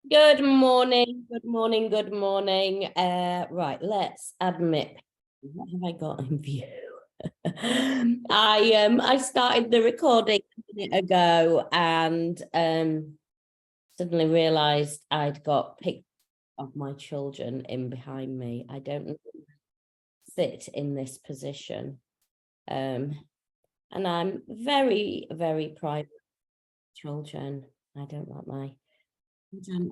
Good morning, good morning, good morning. Right, let's admit, what have I got in view? I started the recording a minute ago and suddenly realized I'd got pictures of my children in behind me. I don't sit in this position. And I'm very, very private children. I don't like my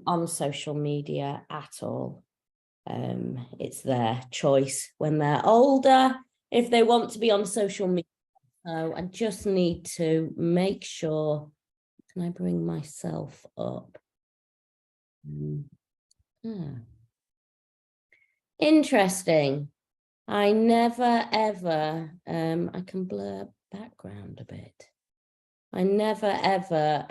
on social media at all. It's their choice when they're older if they want to be on social media. So I just need to make sure. Can I bring myself up? Interesting. I never ever I can blur background a bit. I never ever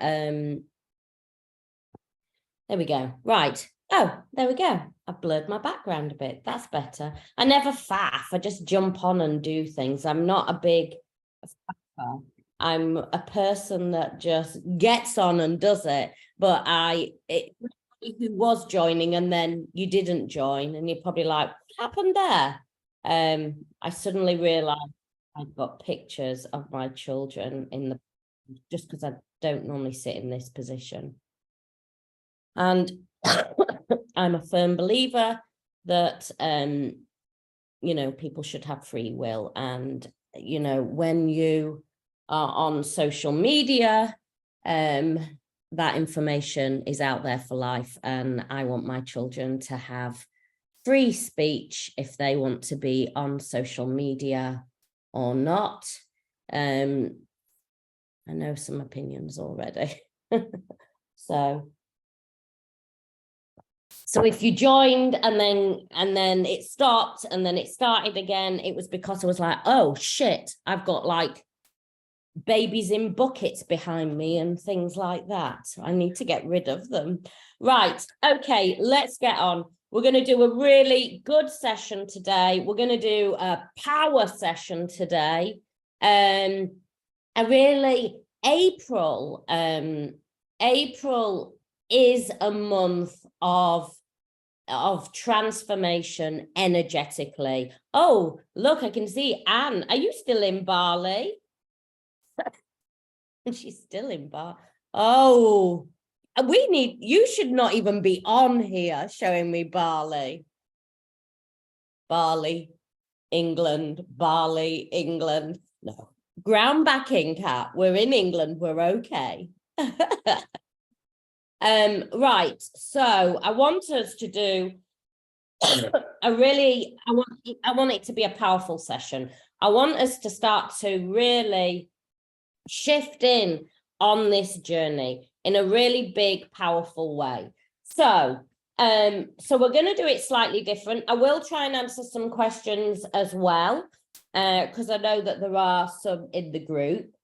there we go. Right. Oh, there we go. I've blurred my background a bit. That's better. I never faff. I just jump on and do things. I'm not a big faffer. I'm a person that just gets on and does it. But who was joining and then you didn't join and you're probably like, what happened there? I suddenly realized I've got pictures of my children just because I don't normally sit in this position. And I'm a firm believer that, people should have free will. And, when you are on social media, that information is out there for life. And I want my children to have free speech if they want to be on social media or not. I know some opinions already. So if you joined and then it stopped and then it started again, it was because I was like, oh shit, I've got like babies in buckets behind me and things like that. I need to get rid of them. Right. Okay, let's get on. We're going to do a really good session today. We're going to do a power session today. April is a month of transformation energetically. Oh, look, I can see Anne. Are you still in Bali? She's still in Bali. Oh, you should not even be on here showing me Bali. Bali, England, Bali, England. No, ground backing, Kat. We're in England. We're okay. Right, so I want us to do I want it to be a powerful session. I want us to start to really shift in on this journey in a really big, powerful way. So we're going to do it slightly different. I will try and answer some questions as well, because I know that there are some in the group.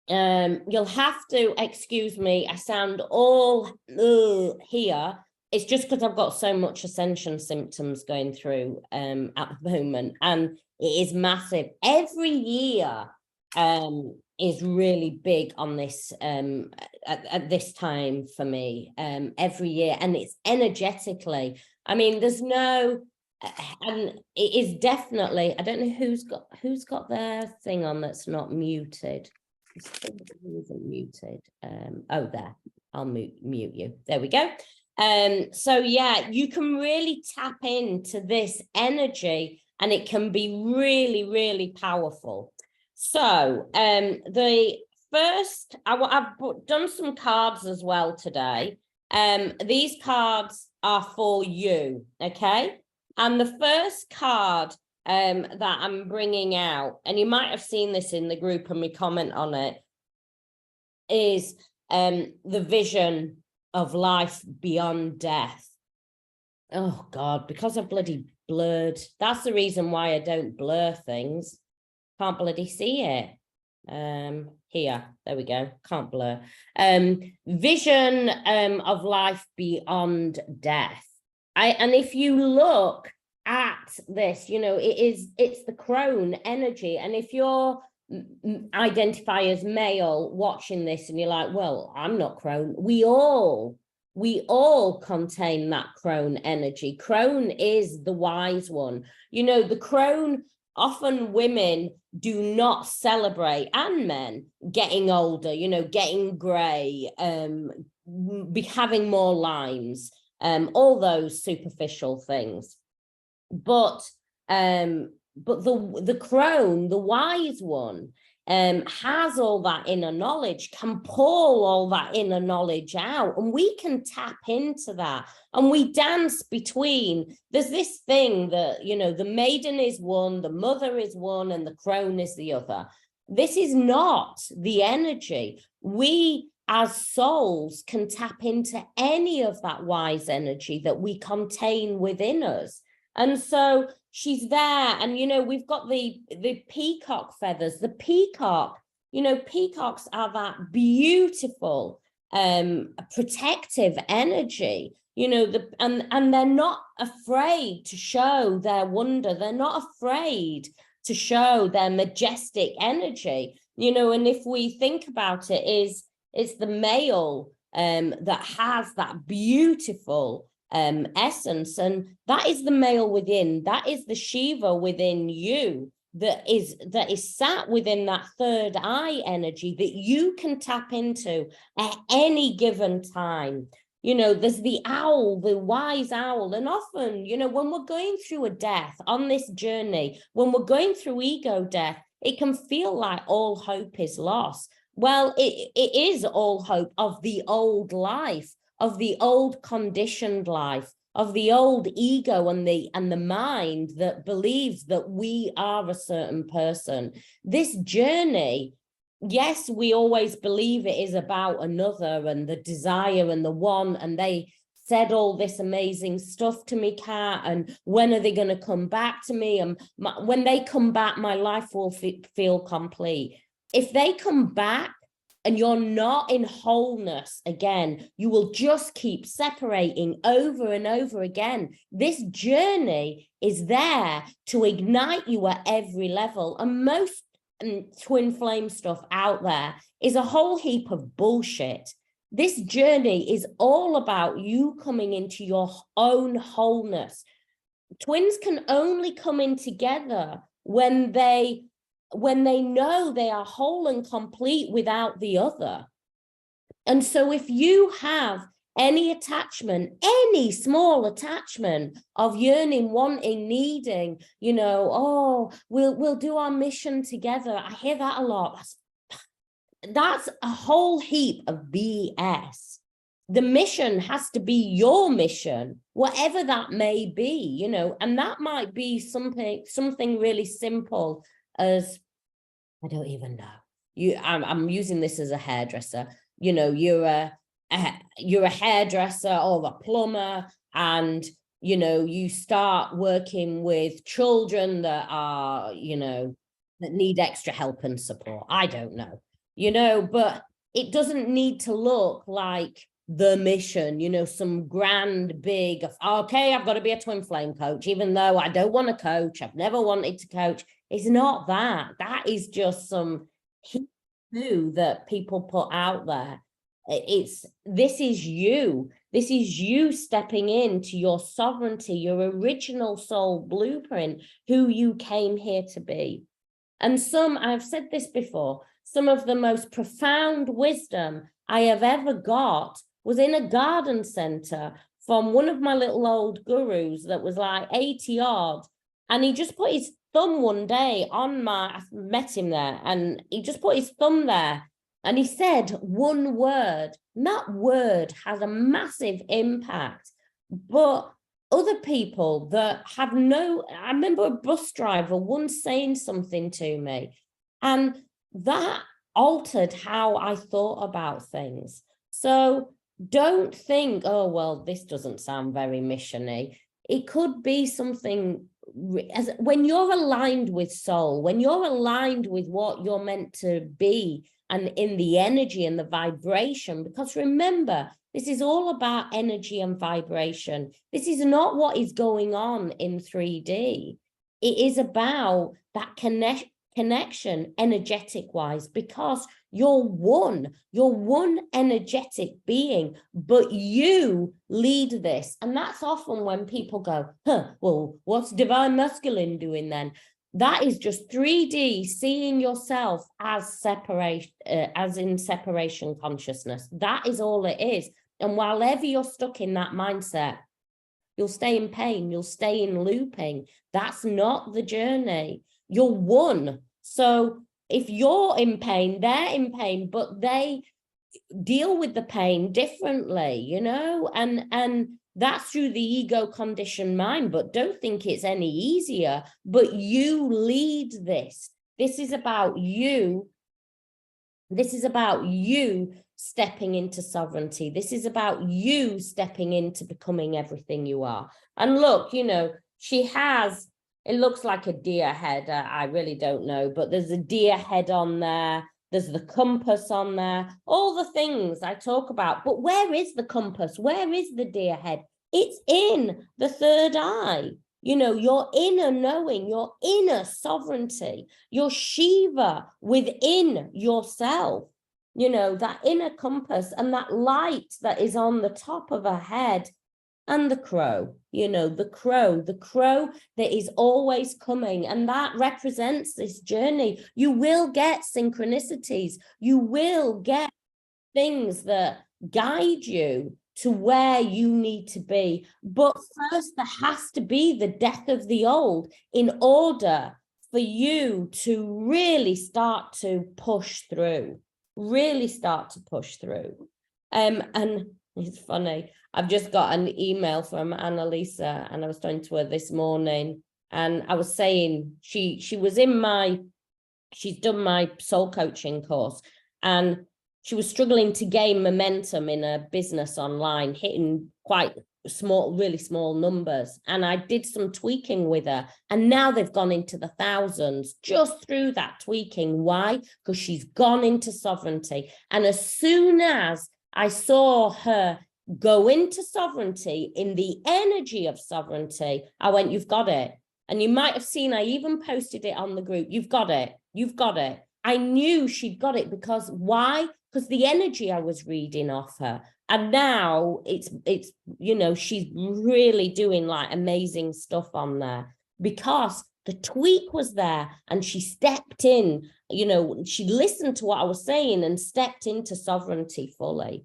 You'll have to excuse me, I sound all here. It's just because I've got so much ascension symptoms going through at the moment, and it is massive. Every year is really big on this at this time for me, every year, and it's energetically. I mean, there's no and it is definitely, I don't know who's got their thing on that's not muted. Isn't muted. Oh, there. I'll mute you. There we go. So yeah, you can really tap into this energy and it can be really, really powerful. So the first, I've done some cards as well today. These cards are for you, okay? And the first card that I'm bringing out, and you might have seen this in the group and we comment on it, is the vision of life beyond death. Oh God, because I've bloody blurred. That's the reason why I don't blur things. Can't bloody see it. Here, there we go. Can't blur. Vision of life beyond death. And if you look at this, it's the crone energy. And if you're identify as male watching this and you're like, well, I'm not crone, we all we all contain that crone energy. Crone is the wise one. You know, the crone, often women do not celebrate, and men, getting older, you know, getting grey, be having more lines, all those superficial things. But the crone, the wise one, has all that inner knowledge, can pull all that inner knowledge out, and we can tap into that. And we dance between, there's this thing that, you know, the maiden is one, the mother is one, and the crone is the other. This is not the energy. We as souls can tap into any of that wise energy that we contain within us. And so she's there, and, you know, we've got the peacock feathers. The peacock, you know, peacocks are that beautiful, protective energy, you know, and they're not afraid to show their wonder. They're not afraid to show their majestic energy, you know. And if we think about it, it's the male that has that beautiful essence, and that is the male within. That is the Shiva within you, that is sat within that third eye energy that you can tap into at any given time. You know, there's the owl, the wise owl. And often, you know, when we're going through a death on this journey, when we're going through ego death, it can feel like all hope is lost. Well, it is all hope of the old life, of the old conditioned life, of the old ego and the mind that believes that we are a certain person. This journey, yes, we always believe it is about another and the desire and the one, and they said all this amazing stuff to me, Kat, and when are they going to come back to me? And when they come back, my life will feel complete. If they come back and you're not in wholeness again, you will just keep separating over and over again. This journey is there to ignite you at every level. And most twin flame stuff out there is a whole heap of bullshit. This journey is all about you coming into your own wholeness. Twins can only come in together when they know they are whole and complete without the other. And so if you have any attachment, any small attachment of yearning, wanting, needing, you know, oh, we'll do our mission together. I hear that a lot. That's a whole heap of BS. The mission has to be your mission, whatever that may be, you know, and that might be something really simple as, I don't even know. I'm using this as a hairdresser. You know, you're a hairdresser or a plumber, and, you know, you start working with children that are, you know, that need extra help and support. I don't know, you know, but it doesn't need to look like the mission, you know, some grand big, okay, I've got to be a twin flame coach, even though I don't want to coach. I've never wanted to coach. It's not that. That is just some hoo that people put out there. This is you. This is you stepping into your sovereignty, your original soul blueprint, who you came here to be. And I've said this before, some of the most profound wisdom I have ever got was in a garden center from one of my little old gurus that was like 80 odd. And he just put his thumb one day on I met him there, and he just put his thumb there and he said one word, and that word has a massive impact. But other people that have I remember a bus driver once saying something to me, and that altered how I thought about things. So don't think, oh, well, this doesn't sound very missiony. It could be something, when you're aligned with soul, when you're aligned with what you're meant to be, and in the energy and the vibration, because remember, this is all about energy and vibration. This is not what is going on in 3D. It is about that connection energetic wise, because you're one energetic being, but you lead this. And that's often when people go, well, what's divine masculine doing then? That is just 3D, seeing yourself as separation, as in separation consciousness. That is all it is. And while ever you're stuck in that mindset, you'll stay in pain, you'll stay in looping. That's not the journey. You're one. So if you're in pain, they're in pain, but they deal with the pain differently, you know, and that's through the ego conditioned mind. But don't think it's any easier, but you lead this. This is about you. This is about you stepping into sovereignty. This is about you stepping into becoming everything you are. And look, you know, she has, it looks like a deer head. I really don't know, but there's a deer head on there. There's the compass on there, all the things I talk about. But where is the compass? Where is the deer head? It's in the third eye. You know, your inner knowing, your inner sovereignty, your Shiva within yourself, you know, that inner compass and that light that is on the top of her head. And the crow, you know, the crow that is always coming. And that represents this journey. You will get synchronicities. You will get things that guide you to where you need to be. But first, there has to be the death of the old in order for you to really start to push through, And it's funny. I've just got an email from Annalisa, and I was talking to her this morning, and I was saying she was in she's done my soul coaching course, and she was struggling to gain momentum in a business online, hitting quite small, really small numbers. And I did some tweaking with her, and now they've gone into the thousands just through that tweaking. Why? Because she's gone into sovereignty. And as soon as I saw her go into sovereignty, in the energy of sovereignty, I went, you've got it. And you might have seen, I even posted it on the group. You've got it. I knew she'd got it. Because why? Because the energy I was reading off her. And now it's, you know, she's really doing like amazing stuff on there, because the tweak was there and she stepped in, you know, she listened to what I was saying and stepped into sovereignty fully.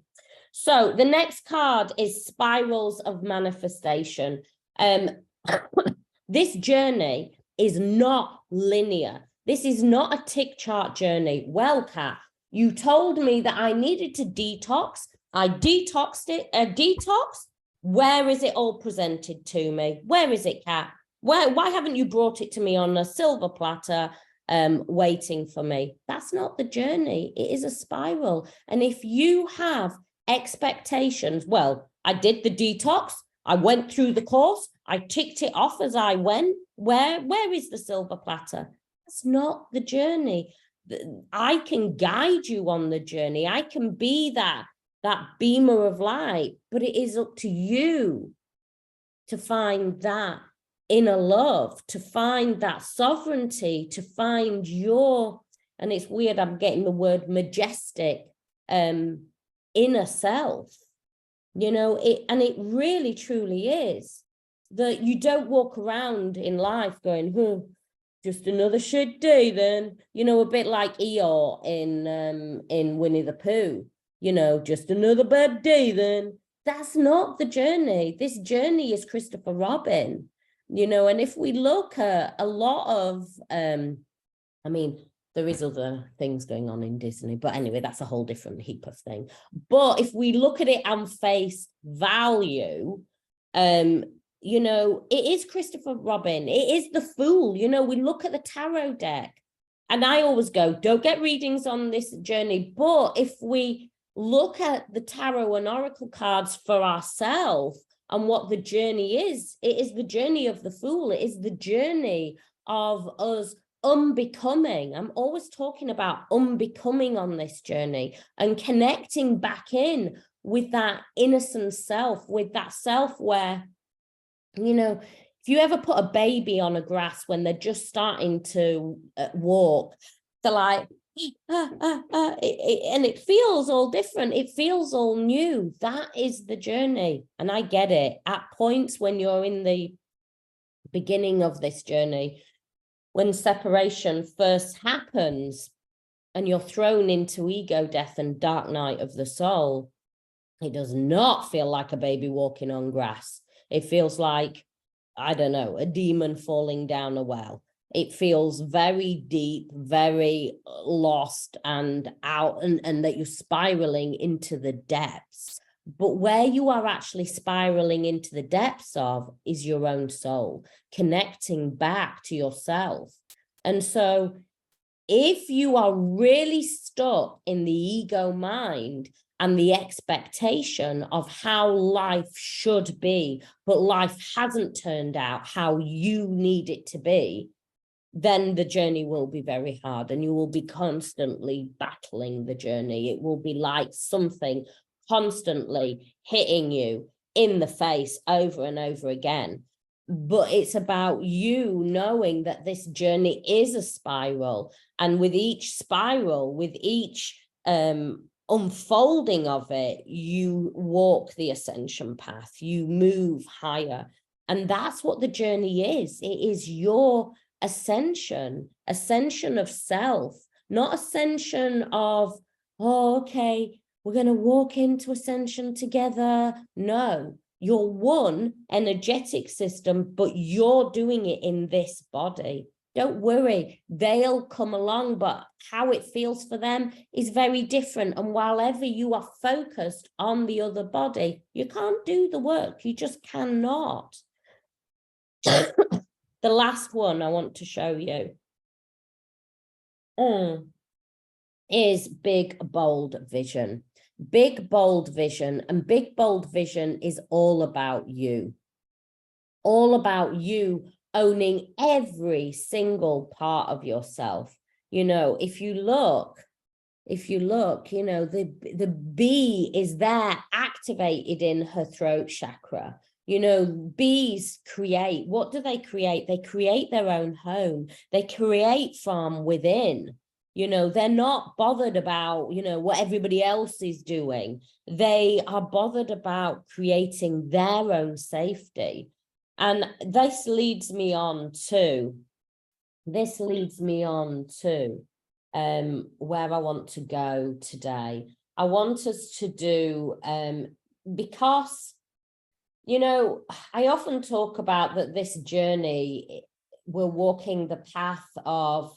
So the next card is Spirals of Manifestation. This journey is not linear. This is not a tick chart journey. Well, Kat, you told me that I needed to detox. I detoxed it. Detox? Where is it all presented to me? Where is it, Kat? Why haven't you brought it to me on a silver platter, waiting for me? That's not the journey. It is a spiral. And if you have expectations, well, I did the detox, I went through the course, I ticked it off as I went. Where is the silver platter? That's not the journey. I can guide you on the journey. I can be that beamer of light, but it is up to you to find that inner love, to find that sovereignty, to find your, and it's weird, I'm getting the word majestic, inner self, you know, it really truly is that you don't walk around in life going, just another shit day then, you know, a bit like Eeyore in Winnie the Pooh, you know, just another bad day then. That's not the journey. This journey is Christopher Robin, you know. And if we look at a lot of I mean, there is other things going on in Disney, but anyway, that's a whole different heap of thing. But if we look at it on face value, you know, it is Christopher Robin. It is the Fool. You know, we look at the tarot deck, and I always go, don't get readings on this journey. But if we look at the tarot and oracle cards for ourselves and what the journey is, it is the journey of the Fool. It is the journey of us unbecoming. I'm always talking about unbecoming on this journey and connecting back in with that innocent self, with that self where, you know, If you ever put a baby on a grass when they're just starting to walk, they're like, and it feels all different. It feels all new. That is the journey. And I get it. At points when you're in the beginning of this journey, when separation first happens and you're thrown into ego death and dark night of the soul, it does not feel like a baby walking on grass. It feels like, I don't know, a demon falling down a well. It feels very deep, very lost and out, and that you're spiraling into the depths. But where you are actually spiraling into the depths of is your own soul, connecting back to yourself. And so if you are really stuck in the ego mind and the expectation of how life should be, but life hasn't turned out how you need it to be, then the journey will be very hard and you will be constantly battling the journey. It will be like something constantly hitting you in the face over and over again. But it's about you knowing that this journey is a spiral, and with each spiral, with each unfolding of it, you walk the ascension path, you move higher. And that's what the journey is. It is your ascension of self, not ascension of, oh, okay, we're going to walk into ascension together. No, you're one energetic system, but you're doing it in this body. Don't worry, they'll come along, but how it feels for them is very different. And while ever you are focused on the other body, you can't do the work. You just cannot. The last one I want to show you is big, bold vision. Big, bold vision. And big, bold vision is all about you. All about you owning every single part of yourself. You know, if you look, you know, the bee is there activated in her throat chakra. You know, bees create. What do they create? They create their own home. They create from within. You know, they're not bothered about, you know, what everybody else is doing. They are bothered about creating their own safety. And this leads me on to where I want to go today. I want us to do, because, you know, I often talk about that this journey, we're walking the path of,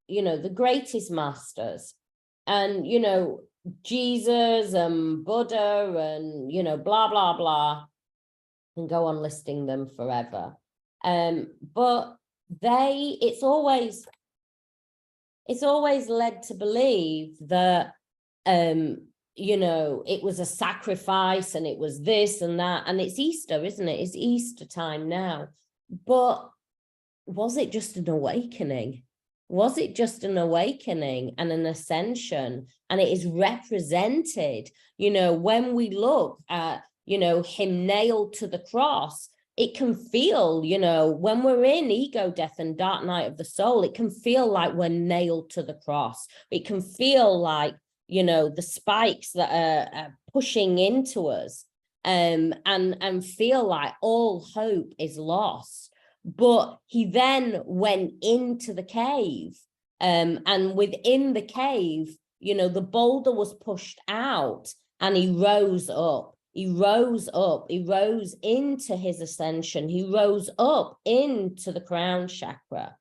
you know, the greatest masters, and, you know, Jesus and Buddha and, you know, blah, blah, blah, and go on listing them forever. But it's always led to believe that, you know, it was a sacrifice and it was this and that, and it's Easter, isn't it? It's Easter time now. But was it just an awakening? Was it just an awakening and an ascension? And it is represented, you know, when we look at, you know, him nailed to the cross, it can feel, you know, when we're in ego death and dark night of the soul, it can feel like we're nailed to the cross. It can feel like, you know, the spikes that are pushing into us, and feel like all hope is lost. But he then went into the cave, and within the cave, you know, the boulder was pushed out and he rose up. He rose up, he rose into his ascension, he rose up into the crown chakra.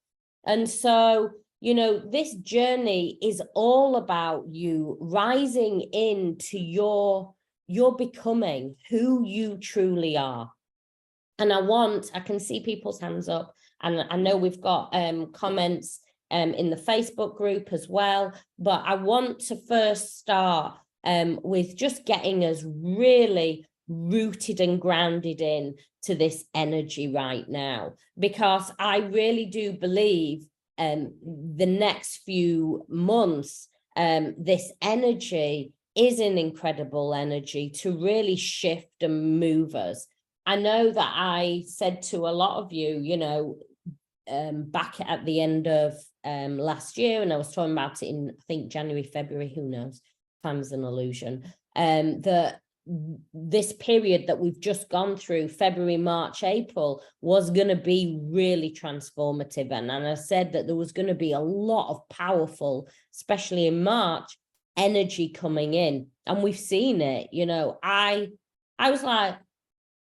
And so, you know, this journey is all about you rising into your becoming who you truly are. And I can see people's hands up, and I know we've got comments in the Facebook group as well, but I want to first start with just getting us really rooted and grounded in to this energy right now, because I really do believe the next few months, this energy is an incredible energy to really shift and move us. I know that I said to a lot of you, you know, back at the end of last year, and I was talking about it in, I think, January, February, who knows, time's an illusion, that this period that we've just gone through, February, March, April, was going to be really transformative. And I said that there was going to be a lot of powerful, especially in March, energy coming in. And we've seen it. You know, I was like,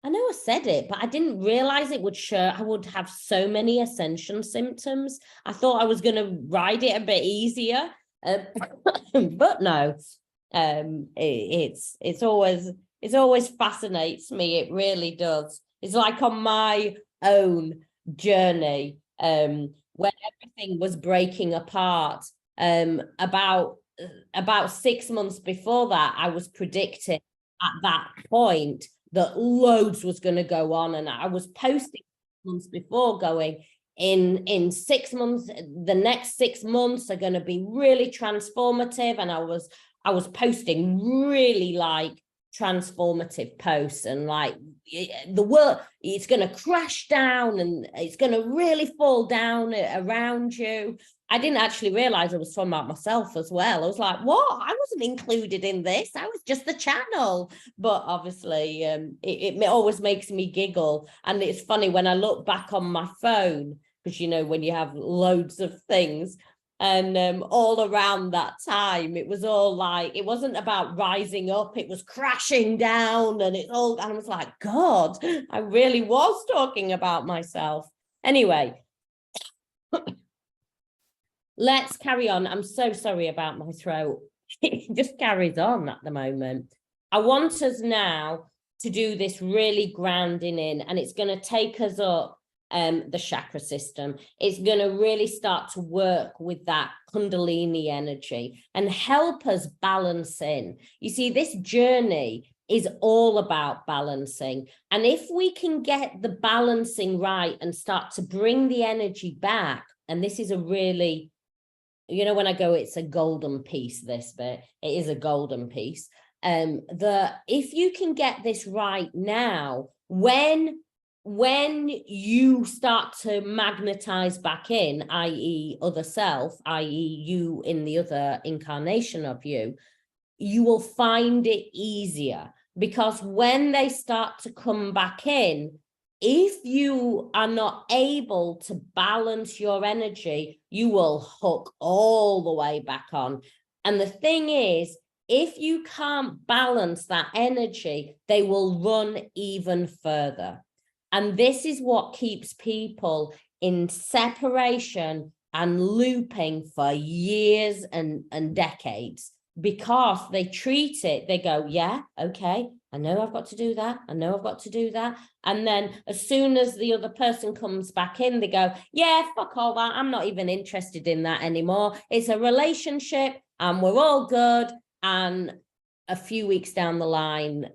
I know I said it, but I didn't realize it would show. I would have so many ascension symptoms. I thought I was going to ride it a bit easier, but no. It's always fascinates me. It really does. It's like on my own journey, when everything was breaking apart. About 6 months before that, I was predicting at that point that loads was going to go on, and I was posting months before going, in 6 months, the next 6 months are going to be really transformative, and I was posting really like transformative posts, and like the world, it's going to crash down and it's going to really fall down around you. I didn't actually realize I was talking about myself as well. I was like, what? I wasn't included in this. I was just the channel. But obviously, it always makes me giggle. And it's funny when I look back on my phone, because, you know, when you have loads of things, and all around that time, it was all like, it wasn't about rising up, it was crashing down, and it's all, and I was like, God, I really was talking about myself. Anyway, let's carry on. I'm so sorry about my throat. It just carries on at the moment. I want us now to do this really grounding in, and it's going to take us up the chakra system. It's going to really start to work with that Kundalini energy and help us balance in. You see, this journey is all about balancing. And if we can get the balancing right and start to bring the energy back, and this is a really, you know, when I go, it's a golden piece, this bit, it is a golden piece. If you can get this right now, when you start to magnetize back in, i.e. other self, i.e. you in the other incarnation of you, you will find it easier, because when they start to come back in, if you are not able to balance your energy, you will hook all the way back on. And the thing is, if you can't balance that energy, they will run even further. And this is what keeps people in separation and looping for years and decades, because they treat it, they go, yeah, okay, I know I've got to do that. I know I've got to do that. And then as soon as the other person comes back in, they go, yeah, fuck all that. I'm not even interested in that anymore. It's a relationship and we're all good. And a few weeks down the line,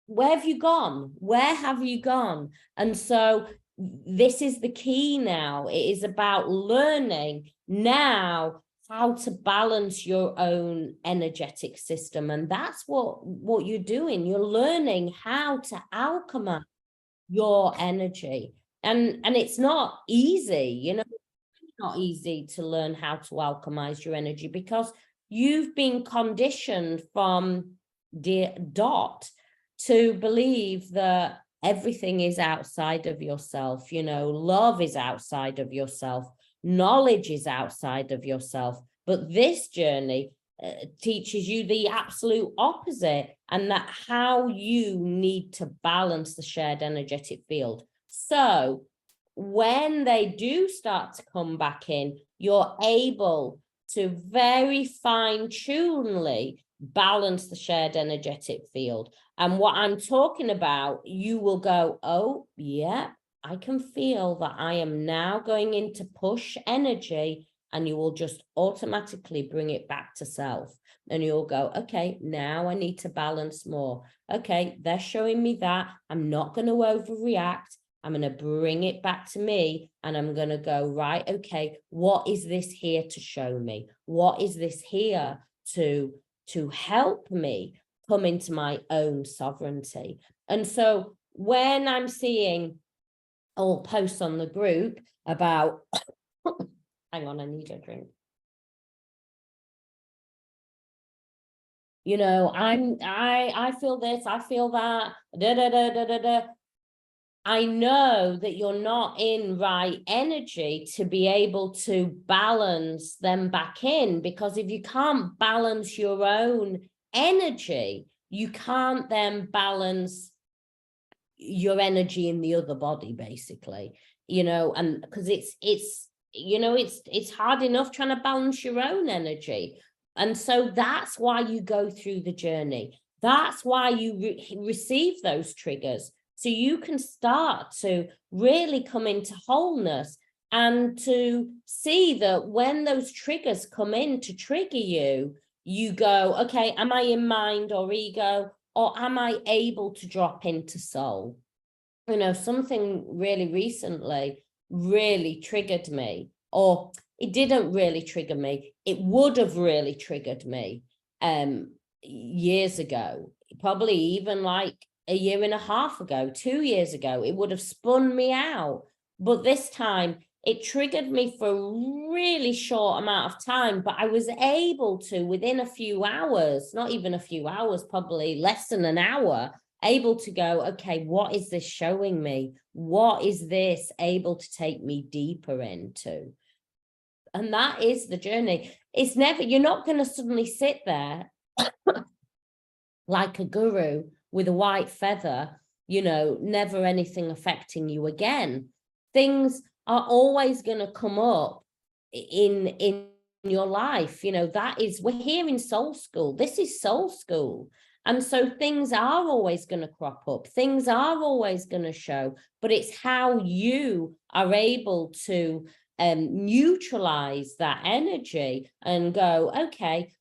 where have you gone? Where have you gone? And so this is the key now. It is about learning now how to balance your own energetic system. And that's what you're doing. You're learning how to alchemize your energy. And it's not easy, you know, it's not easy to learn how to alchemize your energy, because you've been conditioned from dot to believe that everything is outside of yourself. You know, love is outside of yourself. Knowledge is outside of yourself. But this journey teaches you the absolute opposite, and that how you need to balance the shared energetic field. So when they do start to come back in, you're able to very fine-tunedly balance the shared energetic field. And what I'm talking about, you will go, oh, yeah, I can feel that I am now going into push energy, and you will just automatically bring it back to self. And you'll go, okay, now I need to balance more. Okay, they're showing me that. I'm not going to overreact. I'm going to bring it back to me, and I'm going to go, right, okay, what is this here to show me? What is this here to help me come into my own sovereignty? And so when I'm seeing all posts on the group about, hang on, I need a drink. You know, I feel this, I feel that, da, da, da, da, da, da. I know that you're not in right energy to be able to balance them back in, because if you can't balance your own energy, you can't then balance your energy in the other body, basically, you know, and because it's you know, it's hard enough trying to balance your own energy. And so that's why you go through the journey. That's why you receive those triggers, so you can start to really come into wholeness and to see that when those triggers come in to trigger you, you go, okay, am I in mind or ego, or am I able to drop into soul? You know, something really recently really triggered me, or it didn't really trigger me. It would have really triggered me years ago, probably even like a year and a half ago, 2 years ago. It would have spun me out. But this time it triggered me for a really short amount of time, but I was able to, within a few hours, not even a few hours, probably less than an hour, able to go, okay, what is this showing me? What is this able to take me deeper into? And that is the journey. It's never, you're not going to suddenly sit there like a guru with a white feather, you know, never anything affecting you again. Things are always going to come up in your life. You know, that is, we're here in soul school. This is soul school. And so things are always going to crop up. Things are always going to show, but it's how you are able to neutralize that energy and go, okay,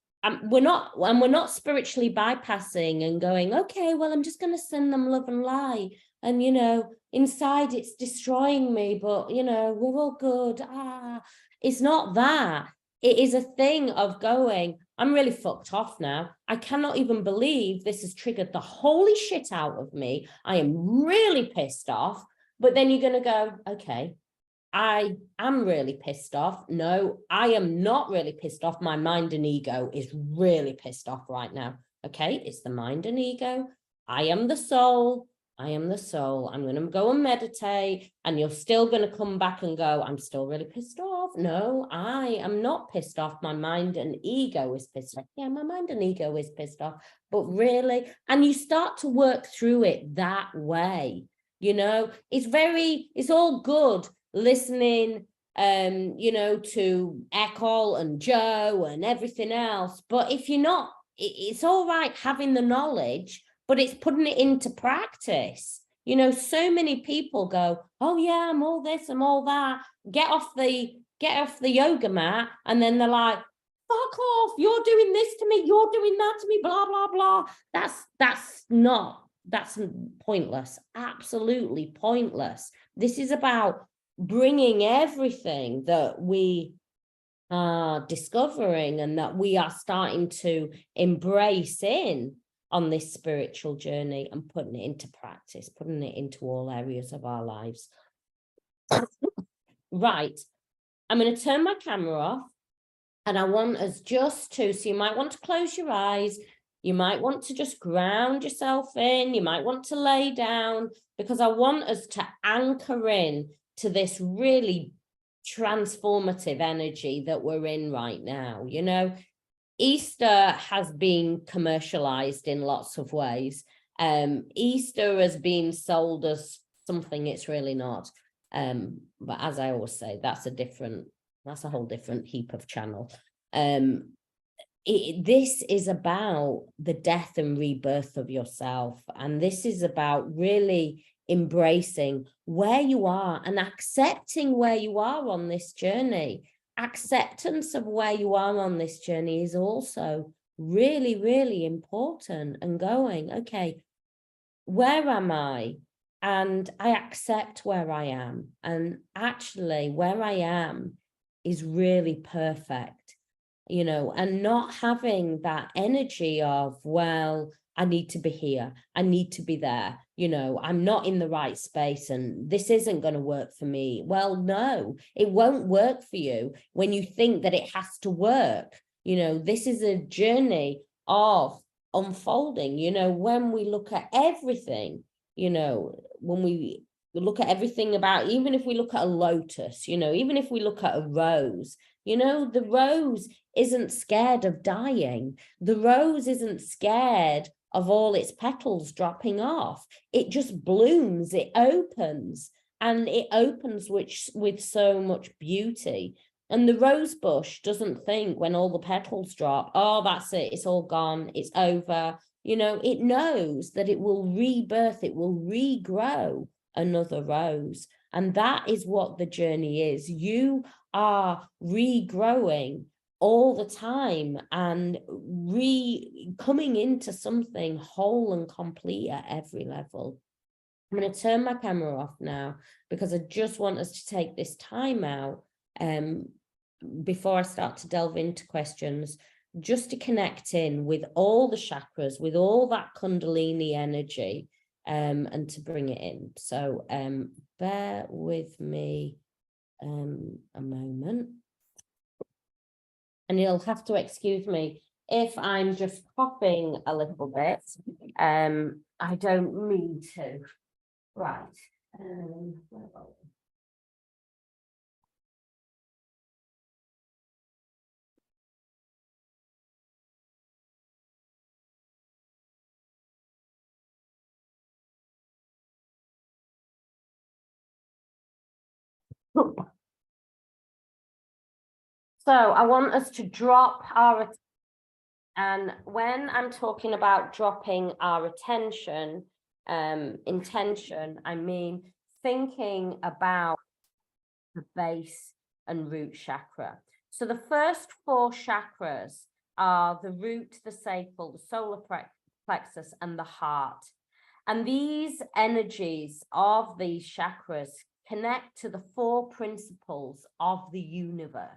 we're not spiritually bypassing and going, okay, well, I'm just going to send them love and light. And, you know, inside it's destroying me, but, you know, we're all good. It's not that. It is a thing of going, I'm really fucked off now. I cannot even believe this has triggered the holy shit out of me. I am really pissed off. But then you're going to go, okay, I am really pissed off. No, I am not really pissed off. My mind and ego is really pissed off right now. Okay, it's the mind and ego. I am the soul. I am the soul. I'm going to go and meditate, and you're still going to come back and go, I'm still really pissed off. No, I am not pissed off. My mind and ego is pissed off. Yeah, my mind and ego is pissed off. But really, and you start to work through it that way. You know, it's all good listening, you know, to Eckhart and Joe and everything else. But if you're not, it's all right having the knowledge, but it's putting it into practice. You know, so many people go, oh yeah, I'm all this, I'm all that. Get off the yoga mat, and then they're like, fuck off, you're doing this to me, you're doing that to me, blah, blah, blah. That's pointless, absolutely pointless. This is about bringing everything that we are discovering and that we are starting to embrace in on this spiritual journey and putting it into practice, putting it into all areas of our lives. Right, I'm going to turn my camera off, and I want us just to, so you might want to close your eyes, you might want to just ground yourself in, you might want to lay down, because I want us to anchor in to this really transformative energy that we're in right now. You know, Easter has been commercialized in lots of ways. Easter has been sold as something it's really not. But as I always say, that's a whole different heap of channel. This is about the death and rebirth of yourself. And this is about really embracing where you are and accepting where you are on this journey. Acceptance of where you are on this journey is also really, really important, and going, okay, where am I? And I accept where I am. And actually where I am is really perfect, you know, and not having that energy of, well, I need to be here, I need to be there. you know, I'm not in the right space and this isn't going to work for me. Well, no, it won't work for you when you think that it has to work. You know, this is a journey of unfolding. You know, when we look at everything, you know, when we look at everything about, even if we look at a lotus, you know, even if we look at a rose, you know, the rose isn't scared of dying. The rose isn't scared of all its petals dropping off. It just blooms, it opens, and it opens with so much beauty. And the rose bush doesn't think when all the petals drop, oh, that's it, it's all gone, it's over. You know, it knows that it will rebirth, it will regrow another rose. And that is what the journey is. You are regrowing all the time and coming into something whole and complete at every level. I'm going to turn my camera off now because I just want us to take this time out before I start to delve into questions, just to connect in with all the chakras, with all that Kundalini energy, and to bring it in. So bear with me a moment. And you'll have to excuse me if I'm just coughing a little bit. I don't mean to. Right. Where are we? So I want us to drop our, and when I'm talking about dropping our attention, intention, I mean thinking about the base and root chakra. So the first 4 chakras are the root, the sacral, the solar plexus, and the heart. And these energies of these chakras connect to the 4 principles of the universe.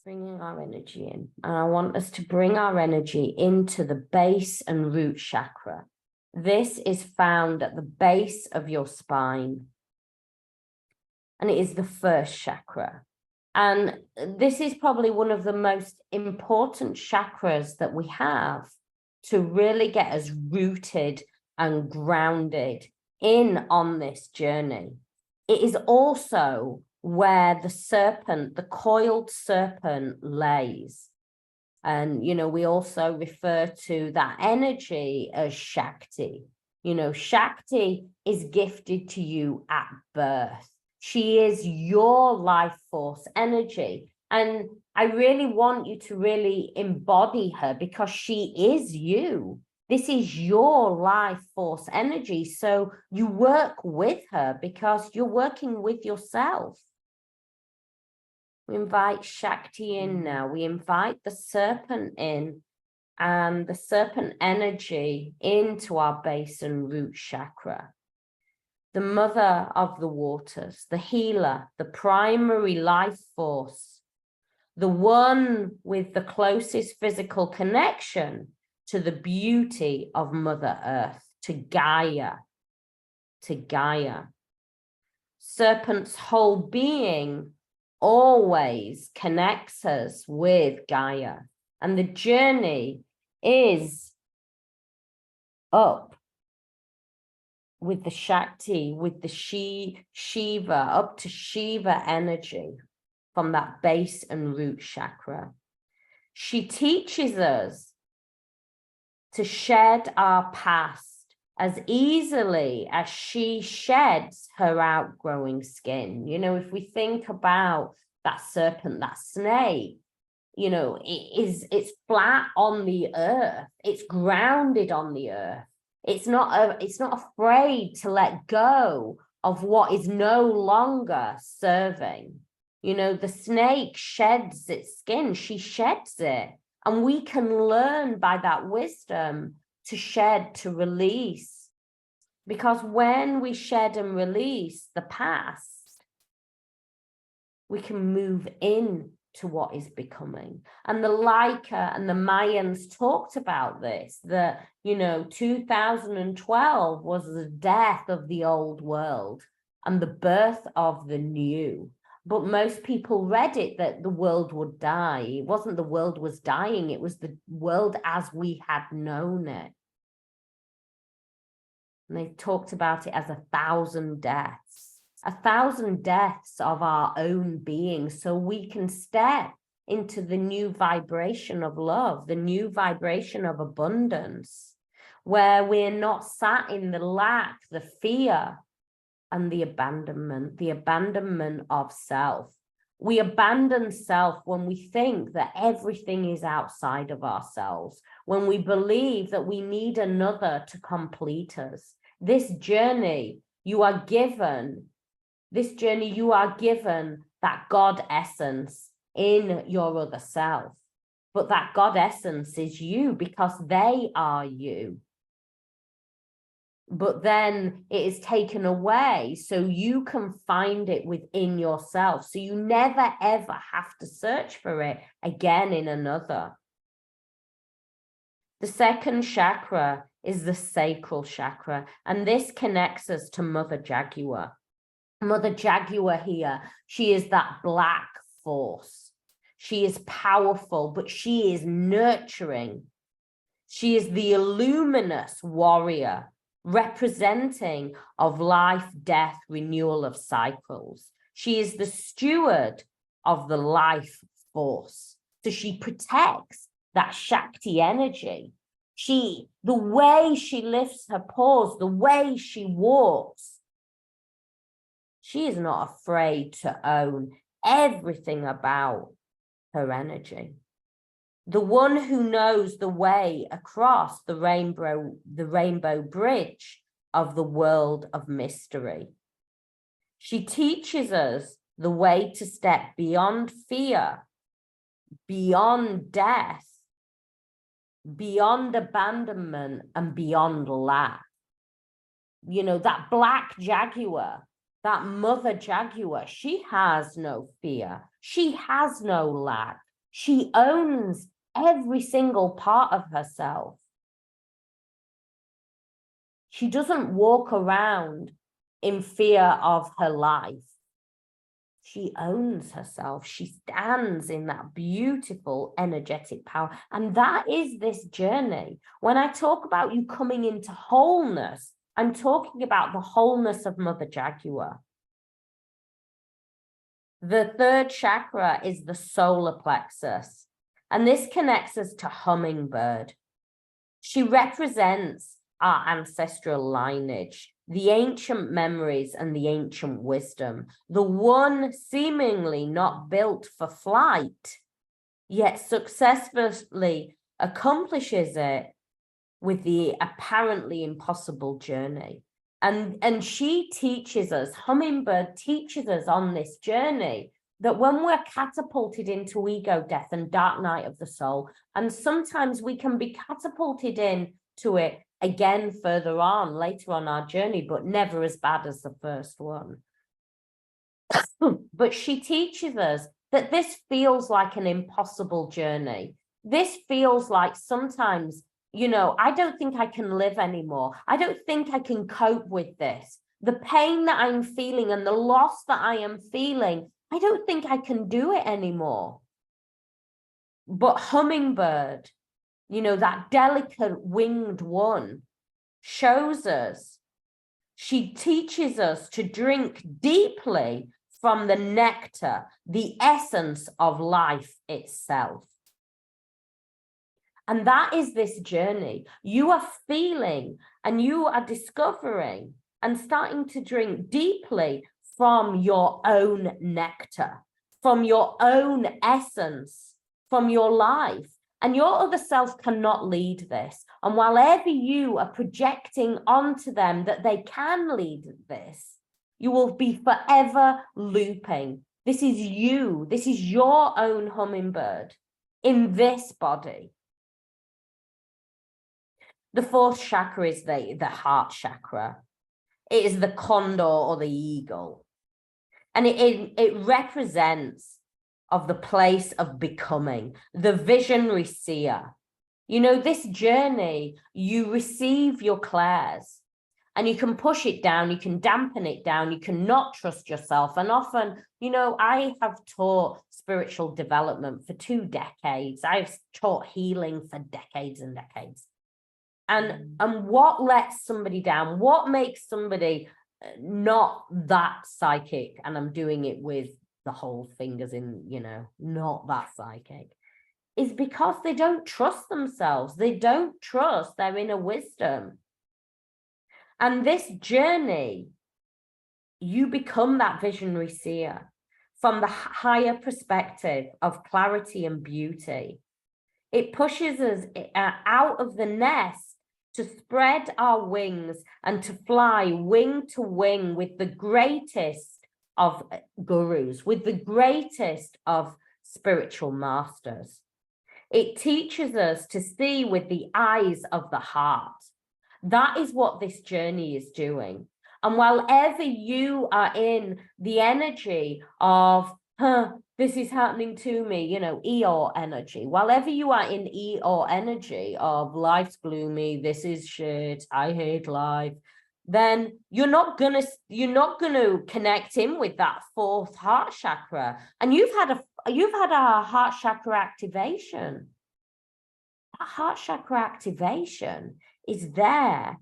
Bringing our energy in. And I want us to bring our energy into the base and root chakra. This is found at the base of your spine. And it is the first chakra. And this is probably one of the most important chakras that we have to really get us rooted and grounded in on this journey. It is also where the serpent, the coiled serpent, lays. And, you know, we also refer to that energy as Shakti. You know, Shakti is gifted to you at birth. She is your life force energy. And I really want you to really embody her because she is you. This is your life force energy. So you work with her because you're working with yourself. We invite Shakti in now. We invite the serpent in and the serpent energy into our base and root chakra. The mother of the waters, the healer, the primary life force, the one with the closest physical connection to the beauty of Mother Earth, to Gaia, to Gaia. Serpent's whole being always connects us with Gaia. And the journey is up with the Shakti, with the Shiva, up to Shiva energy from that base and root chakra. She teaches us to shed our past as easily as she sheds her outgrowing skin. You know, if we think about that serpent, that snake, you know, it's flat on the earth. It's grounded on the earth. It's not afraid to let go of what is no longer serving. You know, the snake sheds its skin. She sheds it. And we can learn by that wisdom to shed, to release. Because when we shed and release the past, we can move in to what is becoming. And the Laika and the Mayans talked about this, that, 2012 was the death of the old world and the birth of the new. But most people read it that the world would die. It wasn't the world was dying, it was the world as we had known it. And they talked about it as 1,000 deaths. 1,000 deaths of our own being, so we can step into the new vibration of love, the new vibration of abundance, where we're not sat in the lack, the fear, and the abandonment of self. We abandon self when we think that everything is outside of ourselves, when we believe that we need another to complete us. This journey, you are given that God essence in your other self. But that God essence is you because they are you. But then it is taken away so you can find it within yourself. So you never, ever have to search for it again in another. The second chakra is the sacral chakra, and this connects us to Mother Jaguar. Mother Jaguar here, she is that black force. She is powerful, but she is nurturing. She is the luminous warrior, representing of life, death, renewal of cycles. She is the steward of the life force. So she protects that Shakti energy. The way she lifts her paws, the way she walks, she is not afraid to own everything about her energy. The one who knows the way across the rainbow bridge of the world of mystery. She teaches us the way to step beyond fear, beyond death, beyond abandonment, and beyond lack. That black jaguar, that Mother Jaguar, she has no fear. She has no lack. She owns every single part of herself. She doesn't walk around in fear of her life. She owns herself. She stands in that beautiful energetic power. And that is this journey. When I talk about you coming into wholeness, I'm talking about the wholeness of Mother Jaguar. The third chakra is the solar plexus. And this connects us to Hummingbird. She represents our ancestral lineage, the ancient memories and the ancient wisdom, the one seemingly not built for flight, yet successfully accomplishes it with the apparently impossible journey. And she teaches us, Hummingbird teaches us on this journey, that when we're catapulted into ego death and dark night of the soul, and sometimes we can be catapulted into it again further on, later on our journey, but never as bad as the first one. But she teaches us that this feels like an impossible journey. This feels like sometimes, I don't think I can live anymore. I don't think I can cope with this. The pain that I'm feeling and the loss that I am feeling, I don't think I can do it anymore. But Hummingbird, that delicate winged one, shows us, she teaches us to drink deeply from the nectar, the essence of life itself. And that is this journey. You are feeling and you are discovering and starting to drink deeply from your own nectar, from your own essence, from your life. And your other self cannot lead this. And whenever you are projecting onto them that they can lead this, you will be forever looping. This is you. This is your own hummingbird in this body. The fourth chakra is the heart chakra. It is the condor or the eagle. And it represents of the place of becoming, the visionary seer. You know, this journey, you receive your clairs and you can push it down, you can dampen it down, you can not trust yourself. And often, you know, I have taught spiritual development for 2 decades. I've taught healing for decades and decades. And what lets somebody down? What makes somebody not that psychic? And I'm doing it with the whole fingers in, you know, not that psychic, is because they don't trust themselves. They don't trust their inner wisdom. And this journey, you become that visionary seer from the higher perspective of clarity and beauty. It pushes us out of the nest to spread our wings and to fly wing to wing with the greatest of gurus, with the greatest of spiritual masters. It teaches us to see with the eyes of the heart. That is what this journey is doing. And wherever you are in the energy of, this is happening to me, you know, Eeyore energy, wherever you are in Eeyore energy of life's gloomy, this is shit, I hate life, then you're not gonna connect in with that 4th heart chakra. And you've had a heart chakra activation. That heart chakra activation is there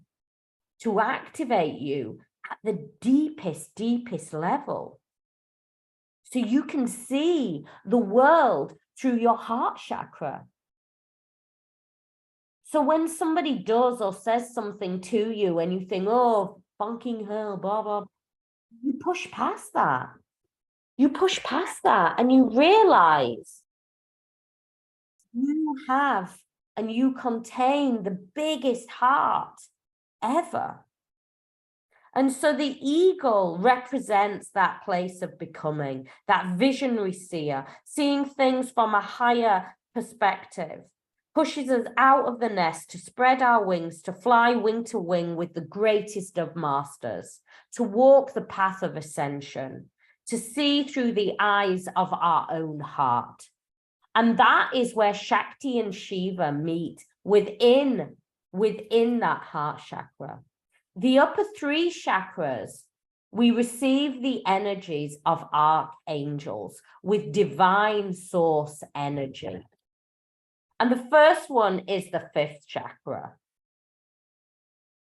to activate you at the deepest level. So you can see the world through your heart chakra. So when somebody does or says something to you and you think, oh, fucking hell, blah, blah, you push past that. You push past that and you realize you have and you contain the biggest heart ever. And so the eagle represents that place of becoming, that visionary seer, seeing things from a higher perspective, pushes us out of the nest to spread our wings, to fly wing to wing with the greatest of masters, to walk the path of ascension, to see through the eyes of our own heart. And that is where Shakti and Shiva meet within that heart chakra. The upper 3 chakras, we receive the energies of archangels with divine source energy. And the first one is the 5th chakra.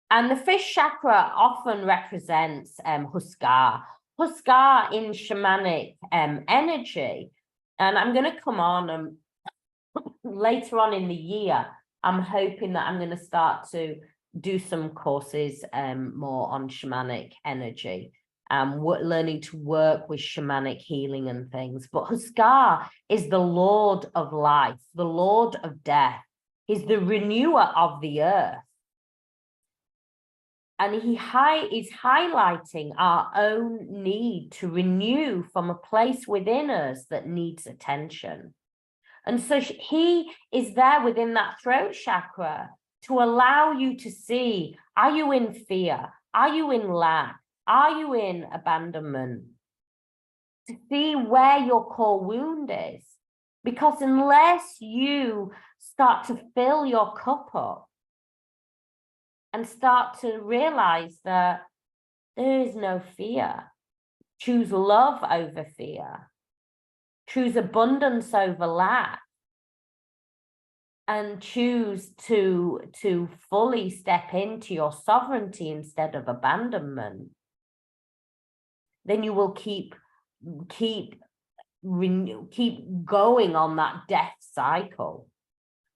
And the 5th chakra often represents Huskar. Huskar in shamanic energy. And I'm going to come on later on in the year. I'm hoping that I'm going to start to do some courses more on shamanic energy, learning to work with shamanic healing and things. But Huskar is the Lord of life, the Lord of death. He's the renewer of the earth. And he is highlighting our own need to renew from a place within us that needs attention. And so he is there within that throat chakra to allow you to see, are you in fear? Are you in lack? Are you in abandonment? To see where your core wound is. Because unless you start to fill your cup up and start to realize that there is no fear, choose love over fear, choose abundance over lack, and choose to fully step into your sovereignty instead of abandonment, then you will keep going on that death cycle.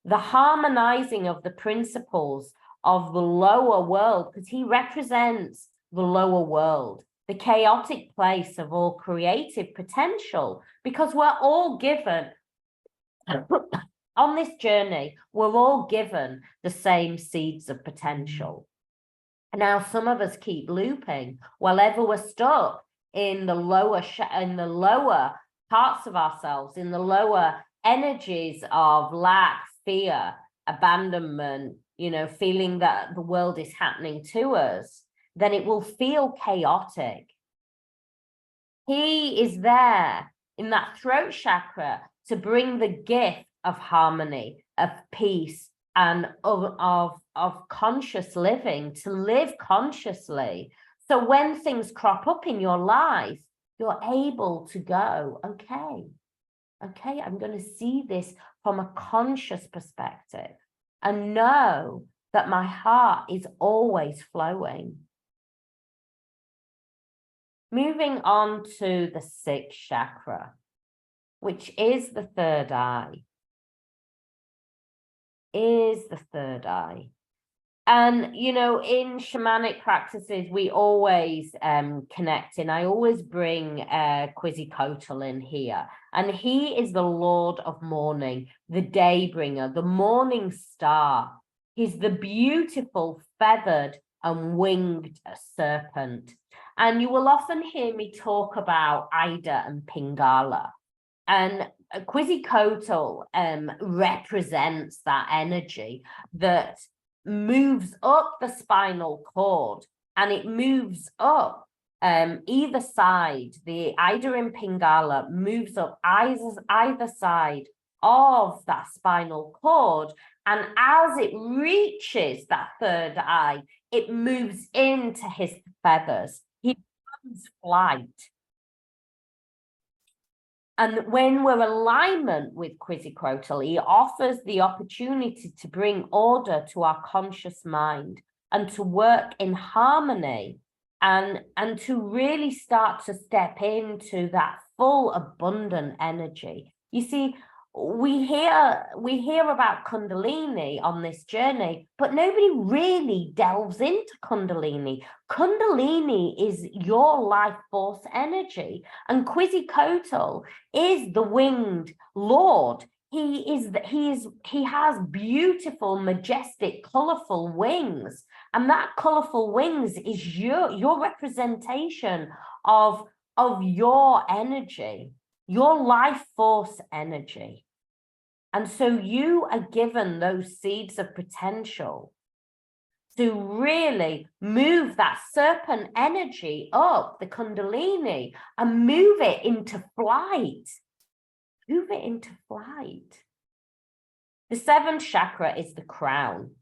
The harmonizing of the principles of the lower world, because he represents the lower world, the chaotic place of all creative potential, because we're all given on this journey, we're all given the same seeds of potential. Now, some of us keep looping wherever we're stuck in the lower parts of ourselves, in the lower energies of lack, fear, abandonment, you know, feeling that the world is happening to us, then it will feel chaotic. He is there in that throat chakra to bring the gift of harmony, of peace, and of conscious living, to live consciously. So when things crop up in your life, you're able to go, okay, I'm going to see this from a conscious perspective and know that my heart is always flowing. Moving on to the sixth chakra, which is the third eye. And, you know, in shamanic practices, we always connect in. I always bring Quetzalcoatl in here. And he is the Lord of morning, the day bringer, the morning star. He's the beautiful feathered and winged serpent. And you will often hear me talk about Ida and Pingala. And Quetzalcoatl represents that energy that moves up the spinal cord, and it moves up either side. The Ida and Pingala moves up either side of that spinal cord, and as it reaches that third eye, it moves into his feathers. He becomes flight. And when we're in alignment with Quetzalcoatl, he offers the opportunity to bring order to our conscious mind and to work in harmony and to really start to step into that full abundant energy. You see, we hear about Kundalini on this journey, but nobody really delves into Kundalini. Kundalini is your life force energy, and Quetzalcoatl is the winged lord. He has beautiful, majestic, colorful wings, and that colorful wings is your representation of your energy, your life force energy. And so you are given those seeds of potential to really move that serpent energy up, the Kundalini, and move it into flight. Move it into flight. The seventh chakra is the crown,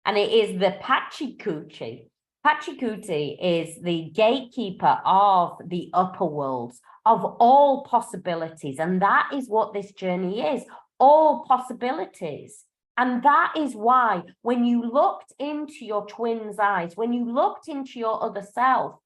and it is the Pachacuti. Pachacuti is the gatekeeper of the upper worlds, of all possibilities. And that is what this journey is, all possibilities. And that is why when you looked into your twin's eyes, when you looked into your other self,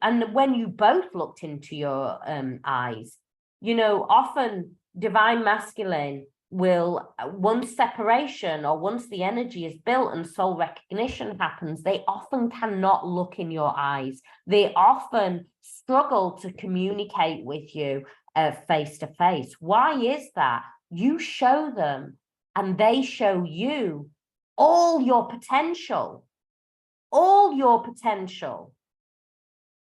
and when you both looked into your eyes, you know, often divine masculine will, once separation or once the energy is built and soul recognition happens, they often cannot look in your eyes. They often struggle to communicate with you face to face. Why is that? You show them and they show you all your potential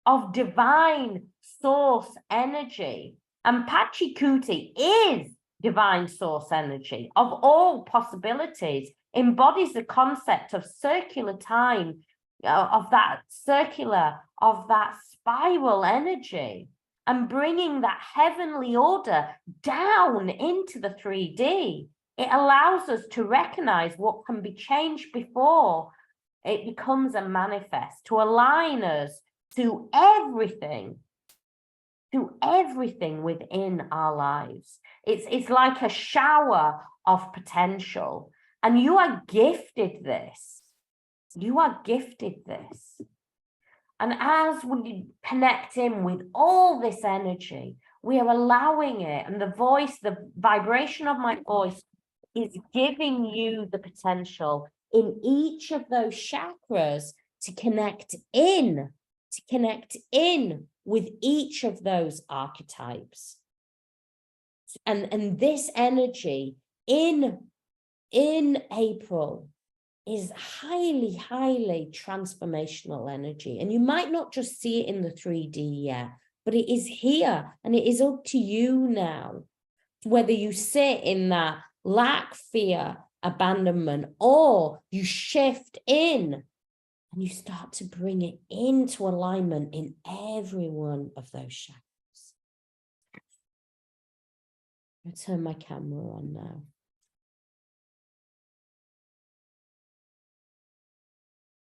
of divine source energy. And Pachacuti is divine source energy of all possibilities, embodies the concept of circular time, of that spiral energy, and bringing that heavenly order down into the 3D. It allows us to recognize what can be changed before it becomes a manifest, to align us to everything within our lives. It's like a shower of potential, and you are gifted this. And as we connect in with all this energy, we are allowing it, and the vibration of my voice is giving you the potential in each of those chakras to connect in with each of those archetypes. And this energy in April is highly transformational energy. And you might not just see it in the 3D yet, but it is here, and it is up to you now, whether you sit in that lack, fear, abandonment, or you shift in And you start to bring it into alignment in every one of those shadows. I'll turn my camera on now.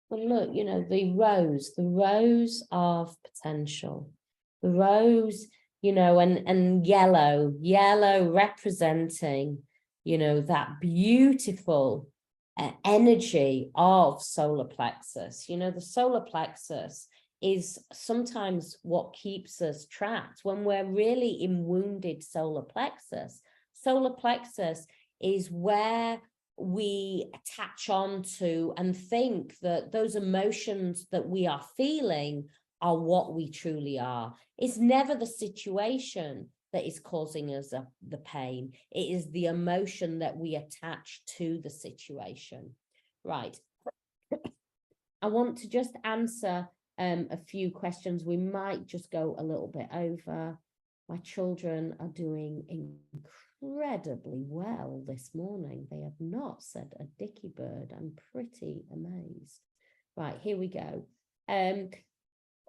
But look, you know, the rose of potential, the rose, you know, and yellow representing, you know, that beautiful energy of solar plexus. You know, the solar plexus is sometimes what keeps us trapped when we're really in wounded solar plexus. Solar plexus is where we attach on to and think that those emotions that we are feeling are what we truly are. It's never the situation that is causing us the pain. It is the emotion that we attach to the situation. Right. I want to just answer a few questions. We might just go a little bit over. My children are doing incredibly well this morning. They have not said a dicky bird. I'm pretty amazed. Right, here we go.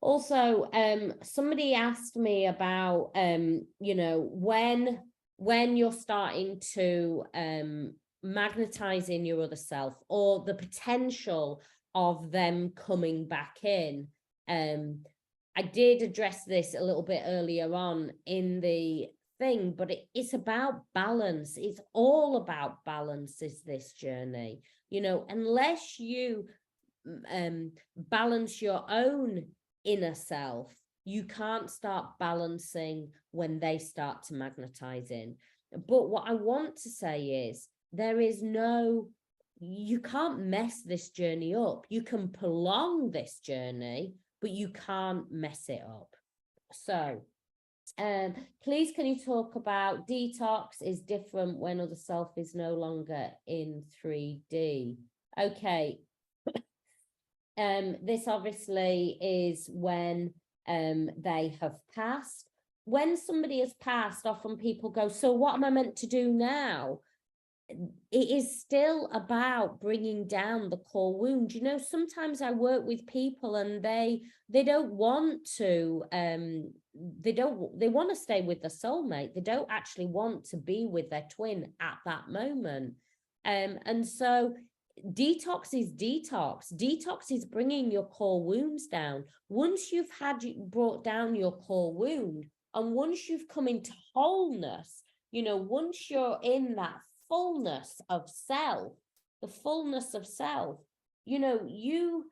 Also, somebody asked me about, you know, when you're starting to magnetize in your other self, or the potential of them coming back in. I did address this a little bit earlier on in the thing, but it's about balance. It's all about balance, is this journey. You know, unless you balance your own inner self, you can't start balancing when they start to magnetize in. But what I want to say is, there is no, you can't mess this journey up. You can prolong this journey, but you can't mess it up. So please, can you talk about detox is different when other self is no longer in 3D? Okay. This obviously is when they have passed. When somebody has passed, often people go, so what am I meant to do now? It is still about bringing down the core wound. You know, sometimes I work with people and they don't want to, they want to stay with their soulmate. They don't actually want to be with their twin at that moment. And so detox is detox. Detox is bringing your core wounds down. Once you've brought down your core wound, and once you've come into wholeness, you know, once you're in that fullness of self, the fullness of self, you know, you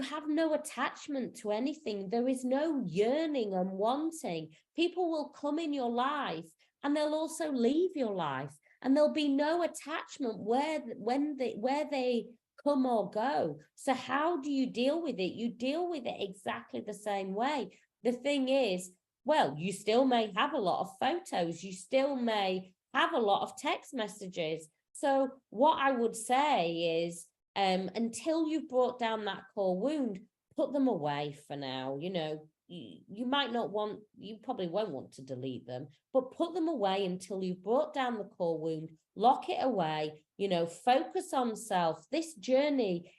have no attachment to anything. There is no yearning and wanting. People will come in your life and they'll also leave your life, and there'll be no attachment where they come or go. So how do you deal with it? You deal with it exactly the same way. The thing is, well, you still may have a lot of photos, you still may have a lot of text messages. So what I would say is, until you've brought down that core wound, put them away for now. You know, you might not want, you probably won't want to delete them, but put them away until you've brought down the core wound, lock it away, you know, focus on self. This journey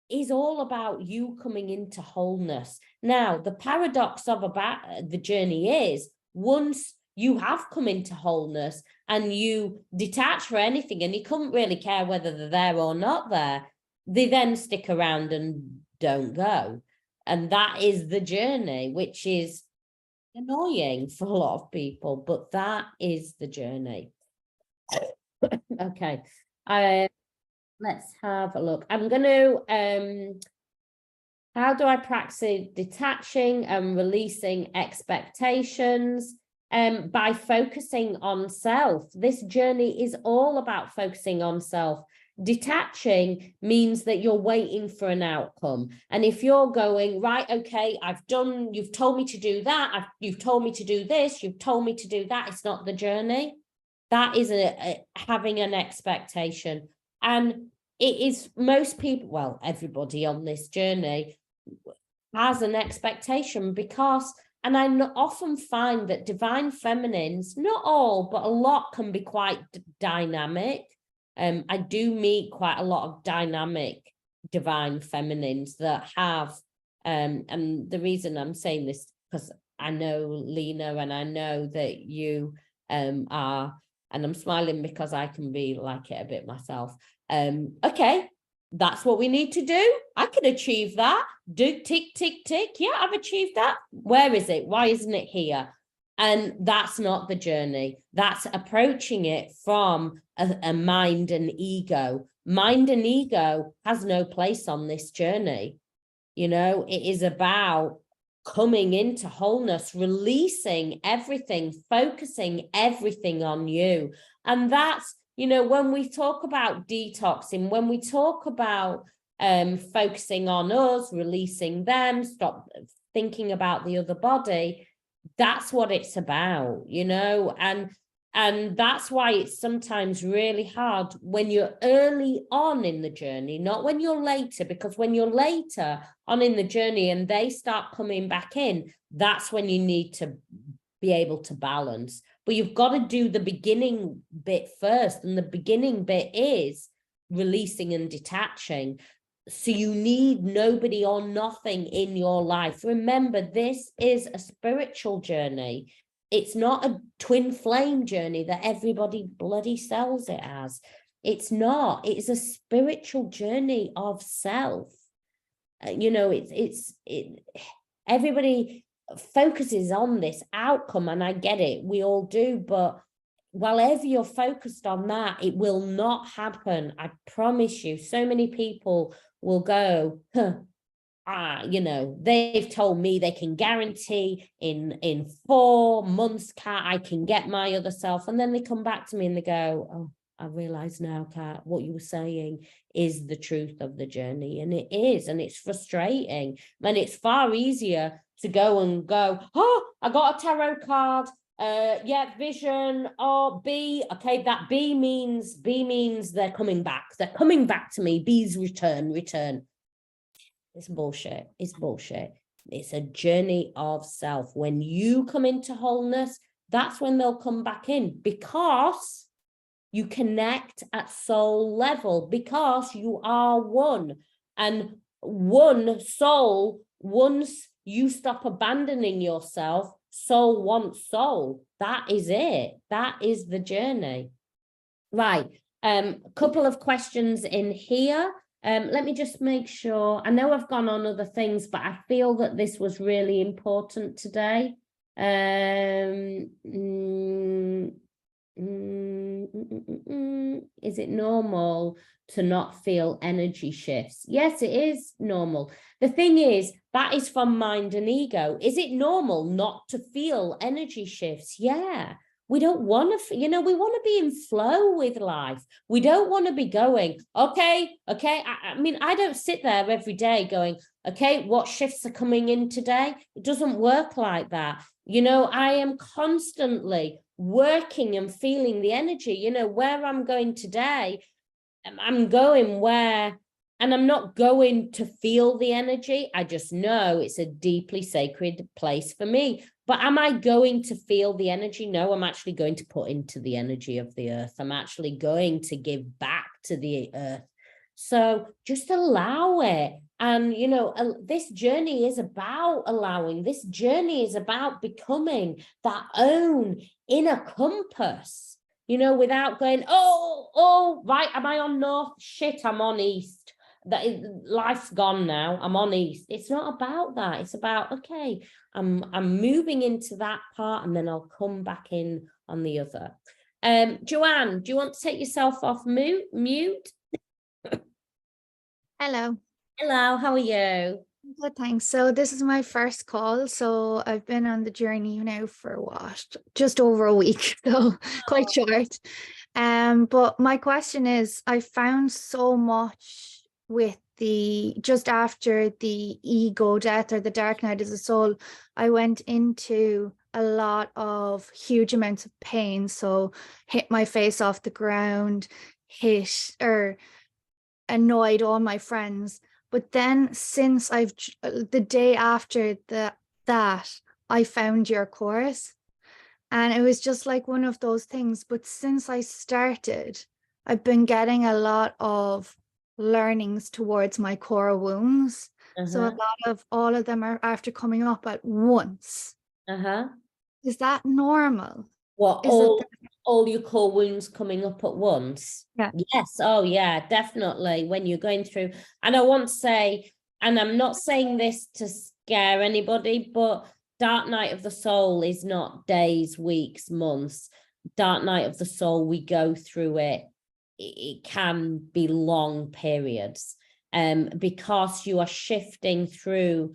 is all about you coming into wholeness. Now, the paradox of about the journey is, once you have come into wholeness and you detach for anything and you couldn't really care whether they're there or not there, they then stick around and don't go. And that is the journey, which is annoying for a lot of people, but that is the journey. Okay. Let's have a look. I'm going to, how do I practice detaching and releasing expectations? By focusing on self. This journey is all about focusing on self. Detaching means that you're waiting for an outcome. And if you're going, right, okay, you've told me to do that, you've told me to do this, you've told me to do that, it's not the journey. That is having an expectation. And it is most people, well, everybody on this journey has an expectation, because, and I often find that divine feminines, not all, but a lot, can be quite dynamic. I do meet quite a lot of dynamic divine feminines that have, and the reason I'm saying this, because I know Lena, and I know that you are, and I'm smiling because I can be like it a bit myself. Okay, that's what we need to do. I can achieve that. Do tick, tick, tick. Yeah, I've achieved that. Where is it? Why isn't it here? And that's not the journey. That's approaching it from a mind and ego. Mind and ego has no place on this journey. You know, it is about coming into wholeness, releasing everything, focusing everything on you. And that's, you know, when we talk about detoxing, when we talk about focusing on us, releasing them, stop thinking about the other body, that's what it's about, you know. And that's why it's sometimes really hard when you're early on in the journey, not when you're later, because when you're later on in the journey and they start coming back in, that's when you need to be able to balance. But you've got to do the beginning bit first, and the beginning bit is releasing and detaching. So you need nobody or nothing in your life. Remember, this is a spiritual journey. It's not a twin flame journey that everybody bloody sells it as. It's not. It's a spiritual journey of self. You know, everybody focuses on this outcome, and I get it. We all do, but wherever you're focused on that, it will not happen. I promise you. So many people will go, you know, they've told me they can guarantee in 4 months, Kat, I can get my other self. And then they come back to me and they go, oh, I realize now, Kat, what you were saying is the truth of the journey. And it is, and it's frustrating. And it's far easier to go, oh, I got a tarot card. Yeah, vision, or B. Okay, that B means they're coming back. They're coming back to me. B's return. It's bullshit. It's bullshit. It's a journey of self. When you come into wholeness, that's when they'll come back in, because you connect at soul level, because you are one. And one soul, once you stop abandoning yourself, soul wants soul. That is it. That is the journey. Right. Couple of questions in here. Let me just make sure. I know I've gone on other things, but I feel that this was really important today. Is it normal to not feel energy shifts? Yes, it is normal. The thing is, that is from mind and ego. Is it normal not to feel energy shifts? Yeah. We don't want to, you know, we want to be in flow with life. We don't want to be going, okay. I mean, I don't sit there every day going, okay, what shifts are coming in today? It doesn't work like that. You know, I am constantly working and feeling the energy, you know, where I'm going today. I'm going where, and I'm not going to feel the energy. I just know it's a deeply sacred place for me. But am I going to feel the energy? No, I'm actually going to put into the energy of the earth. I'm actually going to give back to the earth. So just allow it. And, you know, this journey is about allowing. This journey is about becoming that own inner compass, you know, without going, oh, right, am I on north? Shit, I'm on east. Life's gone now. I'm on east. It's not about that. It's about, okay, I'm moving into that part, and then I'll come back in on the other. Joanne, do you want to take yourself off mute? Hello. Hello, how are you? Good, thanks. So this is my first call. So I've been on the journey now for what? Just over a week, so quite short. But my question is, I found so much with just after the ego death or the dark night of the soul, I went into a lot of huge amounts of pain. So hit my face off the ground, hit or annoyed all my friends. But then since the day after that, I found your course, and it was just like one of those things. But since I started, I've been getting a lot of learnings towards my core wounds. So a lot of all of them are after coming up at once. Is that normal? What, Is it all your core wounds coming up at once? Yeah. Yes. Oh, yeah, definitely. When you're going through, and I want to say, and I'm not saying this to scare anybody, but dark night of the soul is not days, weeks, months. Dark night of the soul, we go through it. It can be long periods, because you are shifting through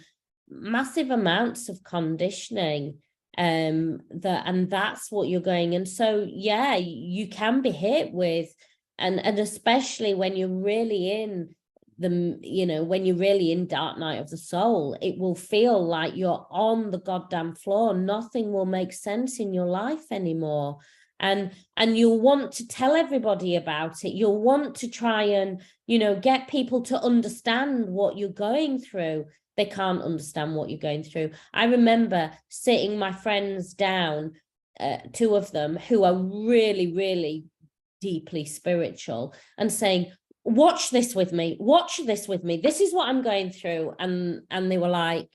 massive amounts of conditioning, and that's what you're going. And so, yeah, you can be hit with, and especially when you're really in when you're really in dark night of the soul, it will feel like you're on the goddamn floor. Nothing will make sense in your life anymore. And you'll want to tell everybody about it. You'll want to try and, get people to understand what you're going through. They can't understand what you're going through. I remember sitting my friends down, two of them who are really, really deeply spiritual, and saying, watch this with me. This is what I'm going through. And they were like,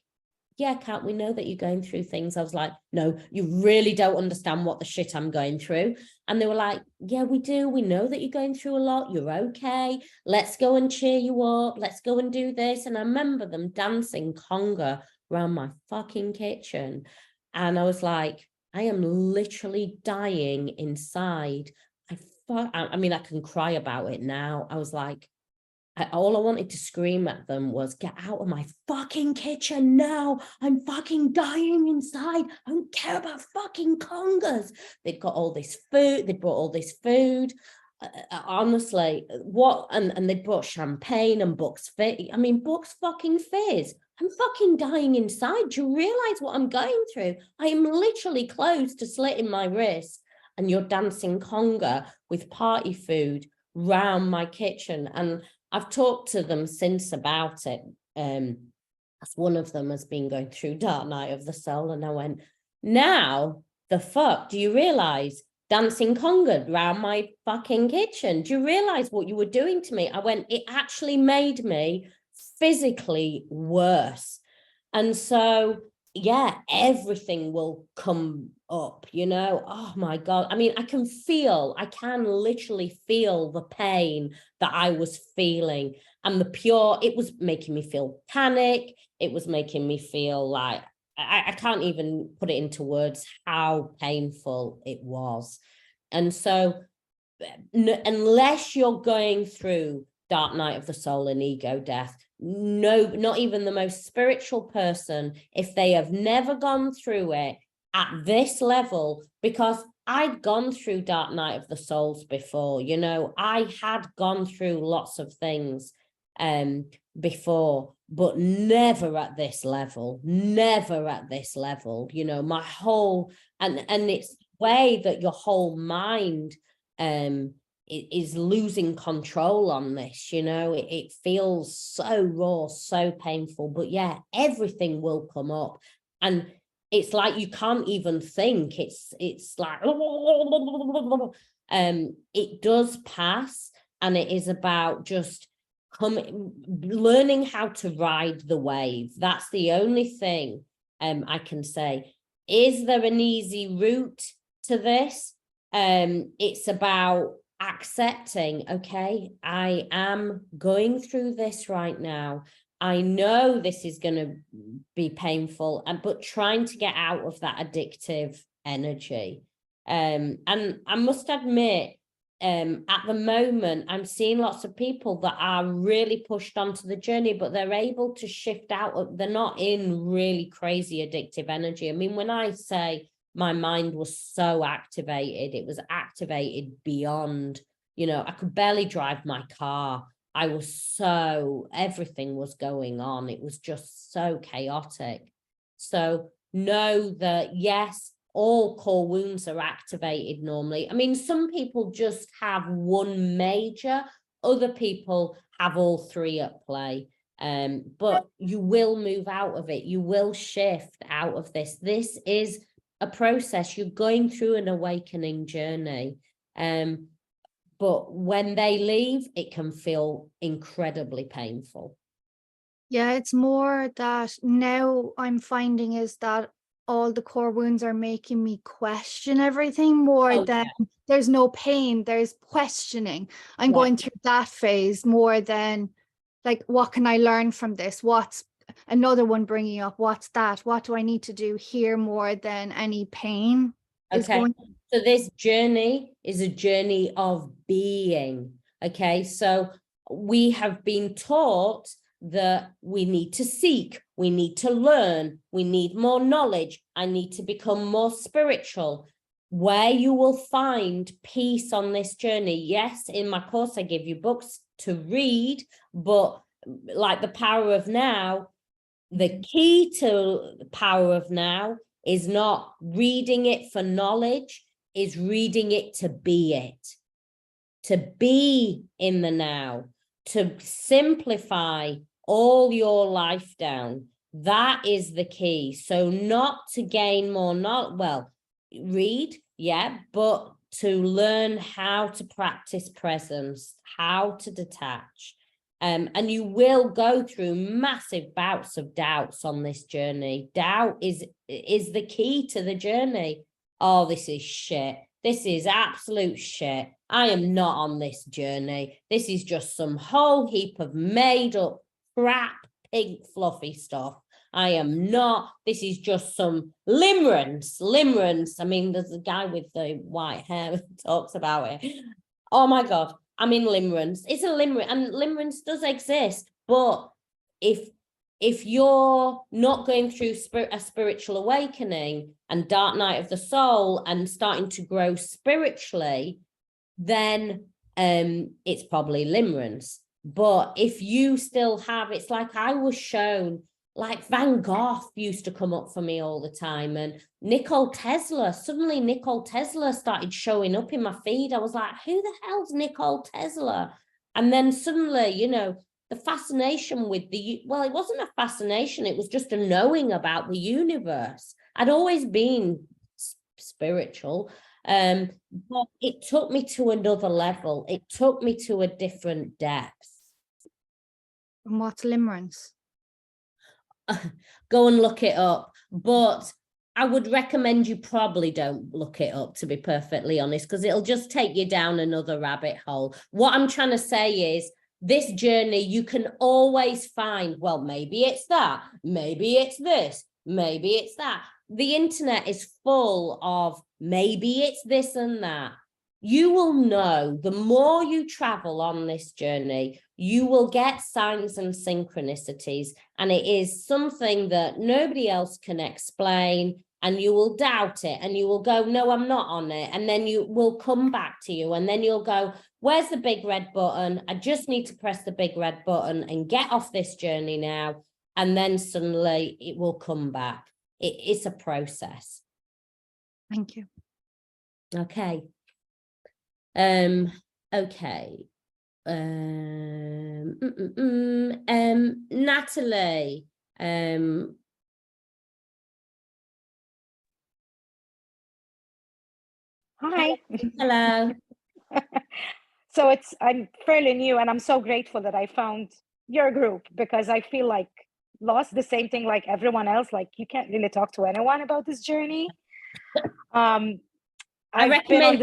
yeah, can't we know that you're going through things? I was like, no, you really don't understand what the shit I'm going through. And they were like, yeah, we do. We know that you're going through a lot. You're okay. Let's go and cheer you up. Let's go and do this. And I remember them dancing conga around my fucking kitchen. And I was like, I am literally dying inside. I mean, I can cry about it now. I was like, all I wanted to scream at them was, get out of my fucking kitchen now. I'm fucking dying inside. I don't care about fucking congas. They'd got all this food. They brought all this food. Honestly, and they brought champagne and Bucks Fizz. I mean, Bucks fucking Fizz. I'm fucking dying inside. Do you realize what I'm going through? I am literally close to slitting my wrist, and you're dancing conga with party food round my kitchen. And I've talked to them since about it. As one of them has been going through dark night of the soul, and I went, now the fuck, do you realize dancing conga round my fucking kitchen? Do you realize what you were doing to me? I went, it actually made me physically worse. And so, yeah, everything will come up, oh my God. I mean, I can literally feel the pain that I was feeling, and it was making me feel panic. It was making me feel like, I can't even put it into words how painful it was. And so, unless you're going through dark night of the soul and ego death, no, not even the most spiritual person, if they have never gone through it at this level, because I'd gone through dark night of the souls before, I had gone through lots of things before, but never at this level, my whole, and it's the way that your whole mind is losing control on this, it feels so raw, so painful. But yeah, everything will come up, and it's like you can't even think. It's like it does pass, and it is about just learning how to ride the wave. That's the only thing I can say. Is there an easy route to this? It's about accepting, okay, I am going through this right now. I know this is going to be painful, but trying to get out of that addictive energy. And I must admit, at the moment, I'm seeing lots of people that are really pushed onto the journey, but they're able to shift out. They're not in really crazy addictive energy. I mean, when I say my mind was so activated, it was activated beyond, I could barely drive my car. Everything was going on. It was just so chaotic. So know that, yes, all core wounds are activated normally. I mean, some people just have one major, other people have all three at play. But you will move out of it. You will shift out of this. This is a process. You're going through an awakening journey. but when they leave, it can feel incredibly painful. Yeah, it's more that now I'm finding is that all the core wounds are making me question everything more than there's no pain, there's questioning. I'm going through that phase more than like, what can I learn from this? What's another one bringing up? What's that? What do I need to do here more than any pain is going? So this journey is a journey of being. Okay, so we have been taught that we need to seek, we need to learn, we need more knowledge, I need to become more spiritual. Where you will find peace on this journey, yes, in my course I give you books to read, but like the Power of Now, the key to the Power of Now is not reading it for knowledge, is reading it to be it, to be in the now, to simplify all your life down. That is the key. So not to gain more knowledge, well, read, yeah, but to learn how to practice presence, how to detach. And you will go through massive bouts of doubts on this journey. Doubt is the key to the journey. Oh, this is shit. This is absolute shit. I am not on this journey. This is just some whole heap of made up crap, pink fluffy stuff. I am not. This is just some limerence. I mean, there's a guy with the white hair that talks about it. Oh my God. I'm in limerence. It's a limerence, and limerence does exist. But if you're not going through a spiritual awakening and dark night of the soul and starting to grow spiritually, then it's probably limerence. But if you still have, it's like I was shown, like Van Gogh used to come up for me all the time, and Nikola Tesla, suddenly Nikola Tesla started showing up in my feed. I was like, who the hell's Nikola Tesla? And then suddenly, you know, the fascination with well, it wasn't a fascination, it was just a knowing about the universe. I'd always been spiritual, but it took me to another level. It took me to a different depth. And what's limerence? Go and look it up, but I would recommend you probably don't look it up, to be perfectly honest, because it'll just take you down another rabbit hole. What I'm trying to say is this journey, you can always find, well, maybe it's that, maybe it's this, maybe it's that. The internet is full of maybe it's this and that. You will know the more you travel on this journey, you will get signs and synchronicities, and it is something that nobody else can explain, and you will doubt it and you will go, no, I'm not on it. And then you will come back to you and then you'll go, where's the big red button? I just need to press the big red button and get off this journey now. And then suddenly it will come back. It's a process. Thank you. Okay. Okay. Natalie. Hi. Hello. So I'm fairly new, and I'm so grateful that I found your group, because I feel like lost, the same thing like everyone else. Like, you can't really talk to anyone about this journey. I recommend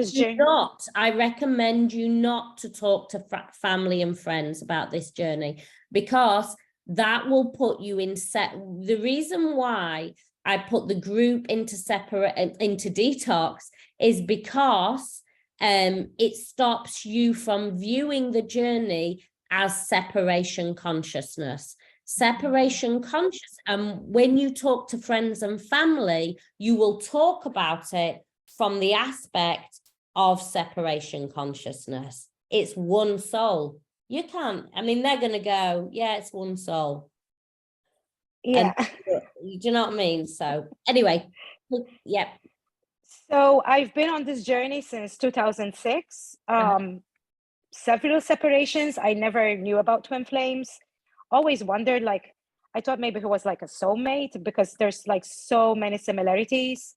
you not to talk to family and friends about this journey, because that will put you in the reason why I put the group into detox is because it stops you from viewing the journey as separation consciousness. Separation conscious, and when you talk to friends and family, you will talk about it from the aspect of separation consciousness. It's one soul. You can't, I mean, they're going to go, yeah, it's one soul. Yeah. And, do you know what I mean? So anyway, yeah. So I've been on this journey since 2006. Several separations. I never knew about twin flames. Always wondered, like, I thought maybe he was like a soulmate, because there's like so many similarities.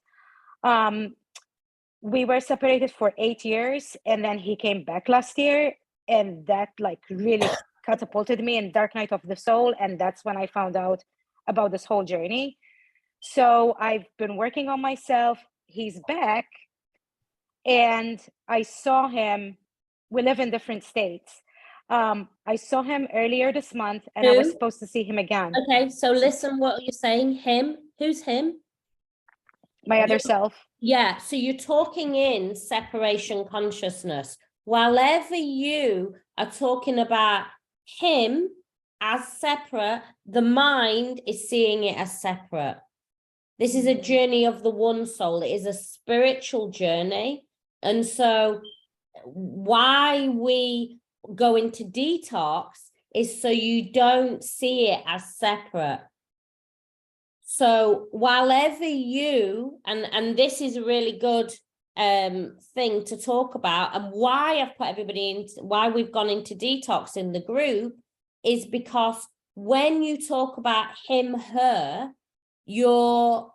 we were separated for 8 years, and then he came back last year, and that like really catapulted me in dark night of the soul, and that's when I found out about this whole journey. So I've been working on myself. He's back, and I saw him. We live in different states. I saw him earlier this month, and I was Who? supposed to see him again. Okay, so listen what you're saying. Him? Who's him? My other self. Yeah, so you're talking in separation consciousness. Whenever you are talking about him as separate, the mind is seeing it as separate. This is a journey of the one soul. It is a spiritual journey. And so why we go into detox is so you don't see it as separate. So whenever you, and this is a really good thing to talk about, and why I've put everybody in, why we've gone into detox in the group, is because when you talk about him, her, you're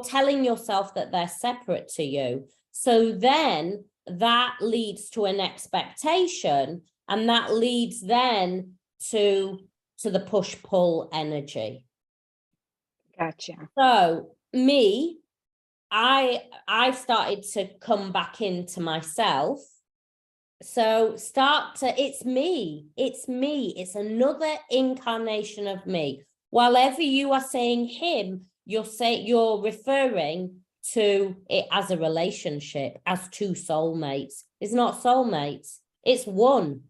telling yourself that they're separate to you. So then that leads to an expectation, and that leads then to the push-pull energy. Gotcha. So me, I've started to come back into myself. So it's me, it's another incarnation of me. Whenever you are saying him, you're referring to it as a relationship, as two soulmates. It's not soulmates, it's one.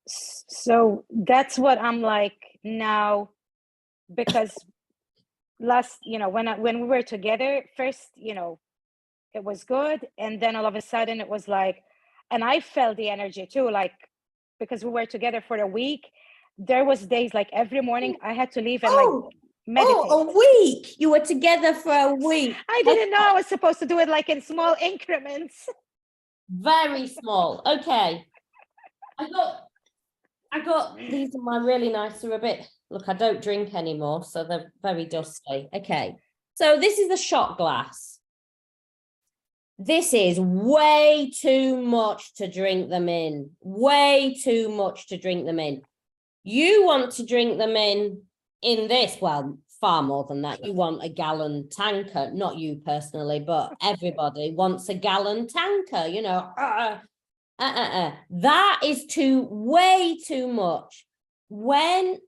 So that's what I'm like now, because last, when we were together first, it was good, and then all of a sudden it was like, and I felt the energy too, like, because we were together for a week, there was days like every morning I had to leave and like meditate. Oh, a week. You were together for a week. I didn't know I was supposed to do it like in small increments. Very small. Okay. I got these are my really nice. They're a bit, look, I don't drink anymore, so they're very dusty. Okay. So this is the shot glass. This is way too much to drink them in. Way too much to drink them in. You want to drink them in this, well, far more than that. You want a gallon tanker, not you personally, but everybody wants a gallon tanker, That is way too much. When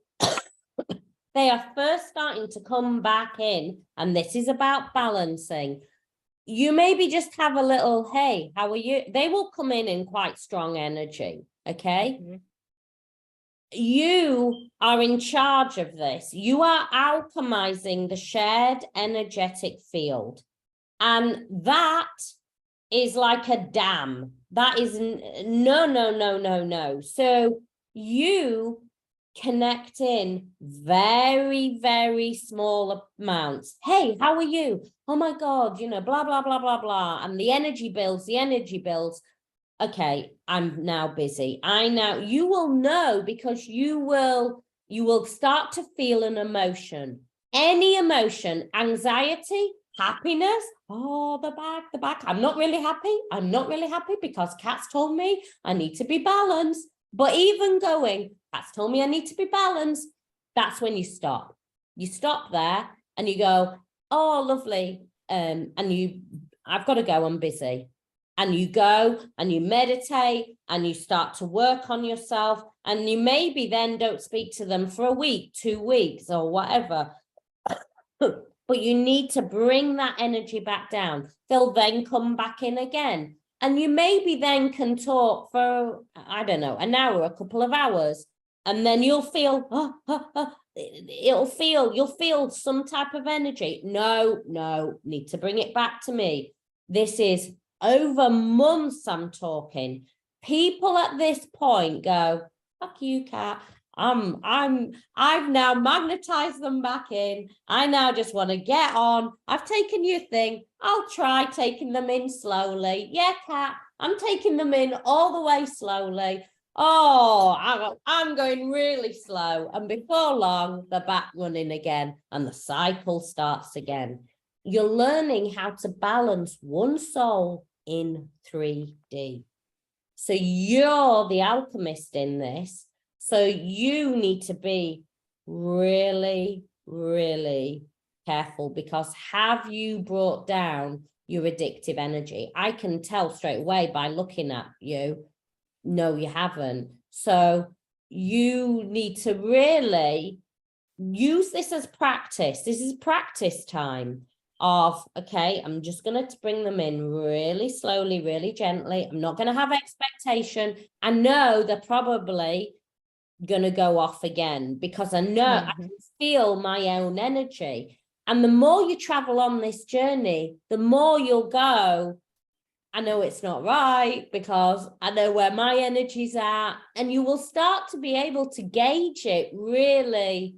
they are first starting to come back in, and this is about balancing, you maybe just have a little, hey, how are you? They will come in quite strong energy, okay? Mm-hmm. You are in charge of this. You are alchemizing the shared energetic field. And that is like a dam. That is no. So you connect in very, very small amounts. Hey, how are you? Oh my God, blah, blah, blah, blah, blah. And the energy builds. Okay, I'm now busy. You will know, because you will start to feel an emotion, any emotion, anxiety, happiness. Oh, the back. I'm not really happy because Kat's told me I need to be balanced. But even going, Kat's told me I need to be balanced. That's when you stop. You stop there and you go, oh, lovely. I've got to go, I'm busy. And you go and you meditate and you start to work on yourself, and you maybe then don't speak to them for a week, 2 weeks or whatever. But you need to bring that energy back down. They'll then come back in again. And you maybe then can talk for, I don't know, an hour, a couple of hours. And then you'll feel, you'll feel some type of energy. No, need to bring it back to me. This is over months I'm talking. People at this point go, fuck you, Kat. I've now magnetized them back in. I now just want to get on. I've taken your thing. I'll try taking them in slowly. Yeah, Kat, I'm taking them in all the way slowly. Oh, I'm going really slow. And before long, they're back running again. And the cycle starts again. you're learning how to balance one soul in 3D. So you're the alchemist in this. So you need to be really, really careful, because have you brought down your addictive energy? I can tell straight away by looking at you. No, you haven't. So you need to really use this as practice. This is practice time of, okay, I'm just going to bring them in really slowly, really gently. I'm not going to have expectation. I know they're probably going to go off again, because I know I can feel my own energy. And the more you travel on this journey, the more you'll go, I know it's not right, because I know where my energy's at. And you will start to be able to gauge it really.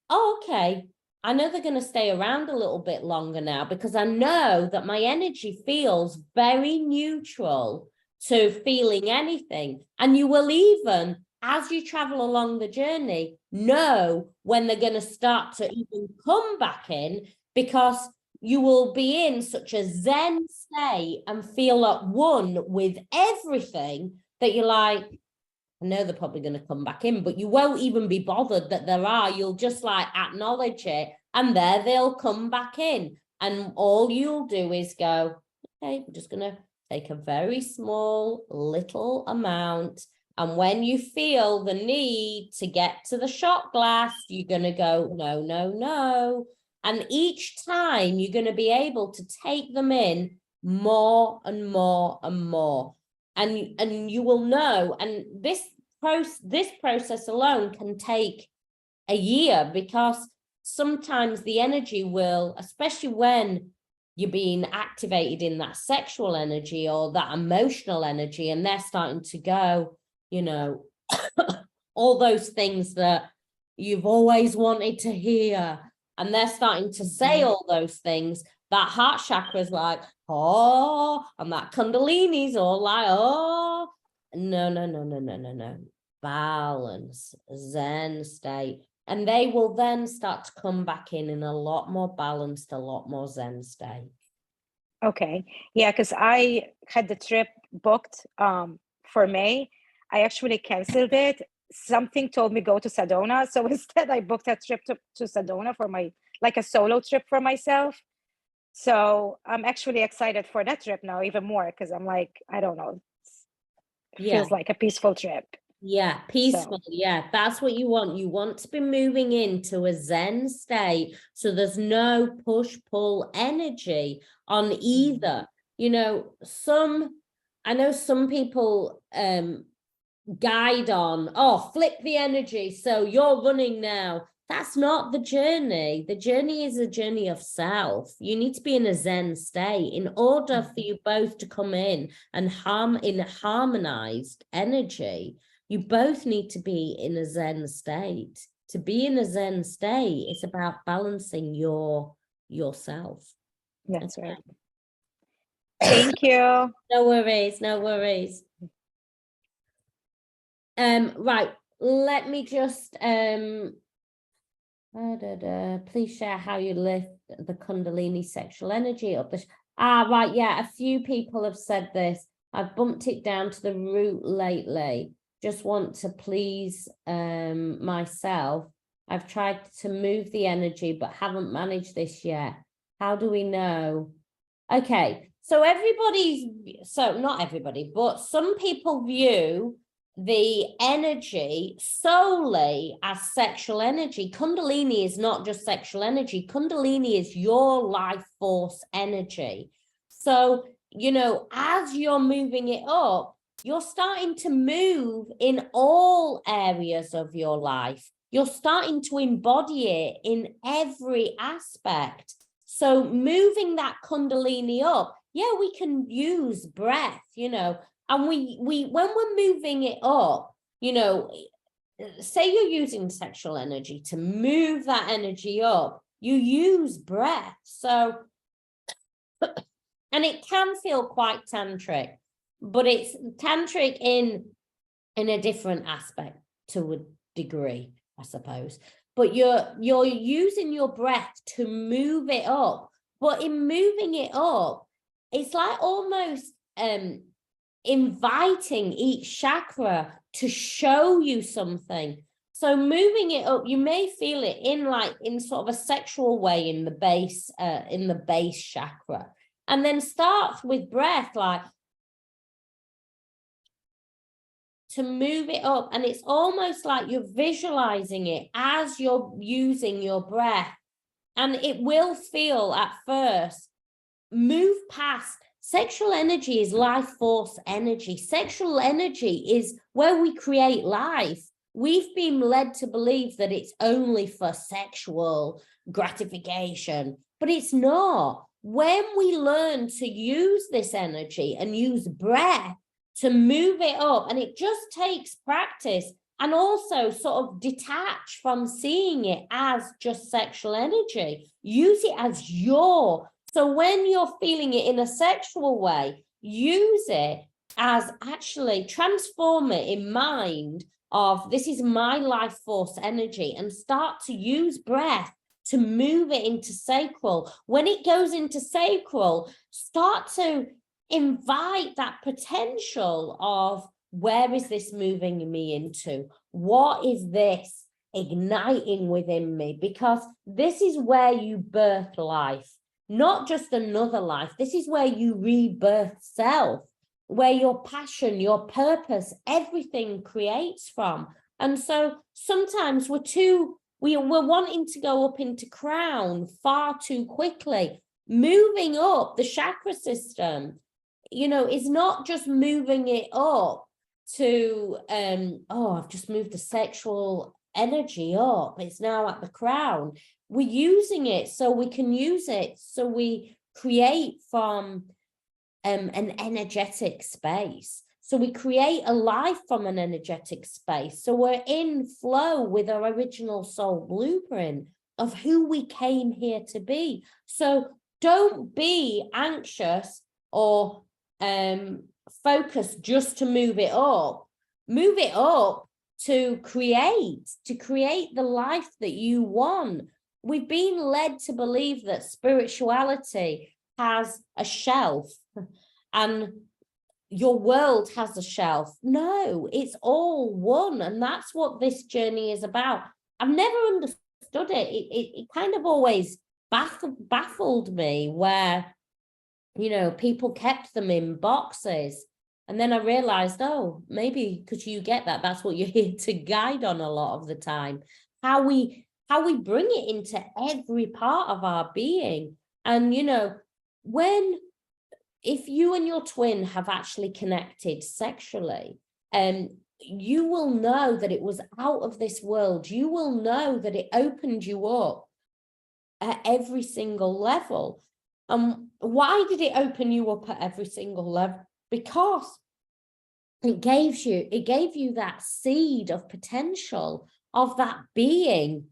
Oh, okay, I know they're going to stay around a little bit longer now, because I know that my energy feels very neutral to feeling anything. And you will even, as you travel along the journey, know when they're going to start to even come back in, because you will be in such a Zen state and feel at one with everything that you're like, I know they're probably going to come back in, but you won't even be bothered that there are. You'll just like acknowledge it, and there they'll come back in. And all you'll do is go, okay, I'm just going to take a very small little amount. And when you feel the need to get to the shot glass, you're going to go, no, no, no. And each time you're going to be able to take them in more and more and more. And you will know, and this process alone can take a year, because sometimes the energy will, especially when you're being activated in that sexual energy or that emotional energy, and they're starting to go, you know, all those things that you've always wanted to hear, and they're starting to say all those things, that heart chakra is like, oh, and that kundalini's all like, oh, no, no, no, no, no, no, no. Balance, Zen state. And they will then start to come back in a lot more balanced, a lot more Zen state. Okay. Yeah, because I had the trip booked for May. I actually canceled it. Something told me go to Sedona. So instead I booked a trip to Sedona for my, like a solo trip for myself. So I'm actually excited for that trip now even more, because I'm like, I don't know. It feels like a peaceful trip. Yeah, peaceful. So, yeah, that's what you want. You want to be moving into a Zen state, so there's no push-pull energy on either. You know, I know some people guide on, oh, flip the energy, so you're running now. That's not the journey. The journey is a journey of self. You need to be in a Zen state in order for you both to come in and in a harmonized energy. You both need to be in a Zen state. To be in a Zen state, it's about balancing yourself. That's right. Thank you. No worries, no worries. Right, let me just please share how you lift the Kundalini sexual energy up. Right, yeah, a few people have said this. I've bumped it down to the root lately. Just want to please myself. I've tried to move the energy, but haven't managed this yet. How do we know? Okay, so not everybody, but some people view the energy solely as sexual energy. Kundalini is not just sexual energy. Kundalini is your life force energy. So, you know, as you're moving it up, you're starting to move in all areas of your life. You're starting to embody it in every aspect. So moving that Kundalini up, yeah, we can use breath, you know, and we when we're moving it up, you know, say you're using sexual energy to move that energy up, you use breath. So, and it can feel quite tantric, but it's tantric in a different aspect to a degree, I suppose. But you're using your breath to move it up, But in moving it up, it's like almost inviting each chakra to show you something. So moving it up, you may feel it in sort of a sexual way in the base chakra, and then start with breath, like to move it up. And it's almost like you're visualizing it as you're using your breath. And it will feel at first, move past. Sexual energy is life force energy. Sexual energy is where we create life. We've been led to believe that it's only for sexual gratification, but it's not. When we learn to use this energy and use breath to move it up, and it just takes practice, and also sort of detach from seeing it as just sexual energy. Use it as your. So when you're feeling it in a sexual way, use it as actually transform it in mind of this is my life force energy, and start to use breath to move it into sacral. When it goes into sacral, start to invite that potential of where is this moving me into? What is this igniting within me? Because this is where you birth life, not just another life. This is where you rebirth self, where your passion, your purpose, everything creates from. And so sometimes we're wanting to go up into crown far too quickly. Moving up the chakra system, is not just moving it up to, I've just moved the sexual energy up. It's now at the crown. We're using it so we can use it. So we create from an energetic space. So we create a life from an energetic space. So we're in flow with our original soul blueprint of who we came here to be. So don't be anxious or focused just to move it up. Move it up to create the life that you want. We've been led to believe that spirituality has a shelf and your world has a shelf. No, it's all one. And that's what this journey is about. I've never understood it. It kind of always baffled me where, people kept them in boxes. And then I realized, maybe because you get that, that's what you're here to guide on a lot of the time. How we bring it into every part of our being. And, if you and your twin have actually connected sexually, you will know that it was out of this world. You will know that it opened you up at every single level. Why did it open you up at every single level? Because it gave you that seed of potential of that being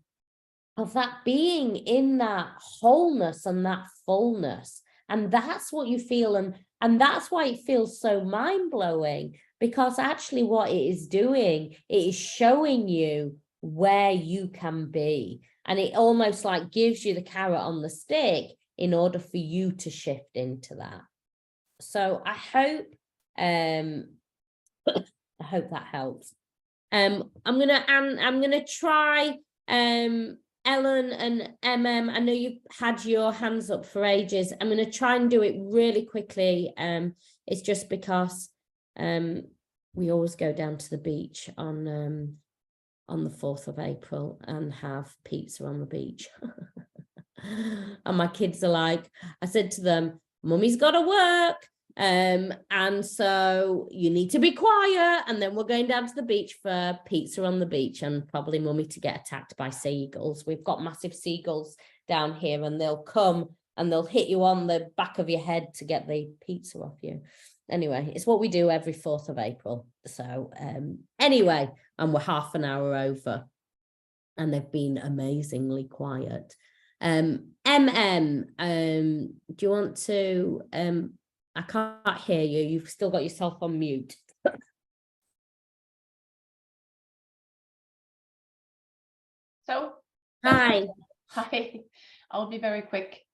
in that wholeness and that fullness. And that's what you feel. And that's why it feels so mind-blowing, because actually what it is doing, it is showing you where you can be. And it almost like gives you the carrot on the stick in order for you to shift into that. So I hope that helps. I'm gonna try Ellen and I know you've had your hands up for ages. I'm going to try and do it really quickly. It's just because we always go down to the beach on the 4th of April and have pizza on the beach. And my kids are like, I said to them, Mummy's got to work. And so you need to be quiet, and then we're going down to the beach for pizza on the beach, and probably Mummy to get attacked by seagulls. We've got massive seagulls down here, and they'll come and they'll hit you on the back of your head to get the pizza off you. Anyway, it's what we do every 4th of April. So anyway, and we're half an hour over, and they've been amazingly quiet. Do you want to I can't hear you. You've still got yourself on mute. So, hi. Hi. I'll be very quick.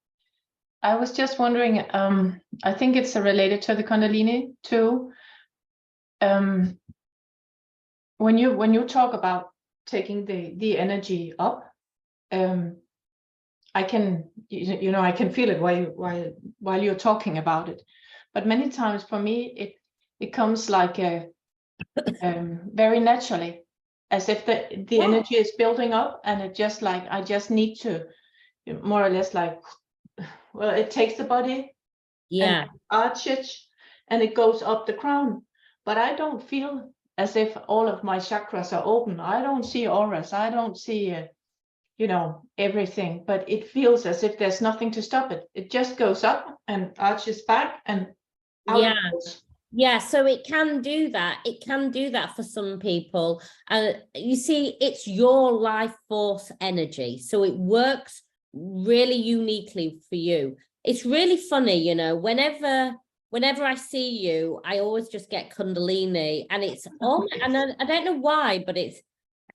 I was just wondering, I think it's related to the Kundalini too. When you talk about taking the energy up, I can, I can feel it while you're talking about it. But many times for me, it comes like very naturally, as if the energy is building up, and it just like I just need to more or less like, well, it takes the body, Yeah, and arches, and it goes up the crown. But I don't feel as if all of my chakras are open. I don't see auras. I don't see everything, but it feels as if there's nothing to stop it. It just goes up and arches back and out yeah. it goes. Yeah, so it can do that. It can do that for some people. And you see, it's your life force energy. So it works really uniquely for you. It's really funny, whenever I see you, I always just get Kundalini, and it's and I don't know why, but I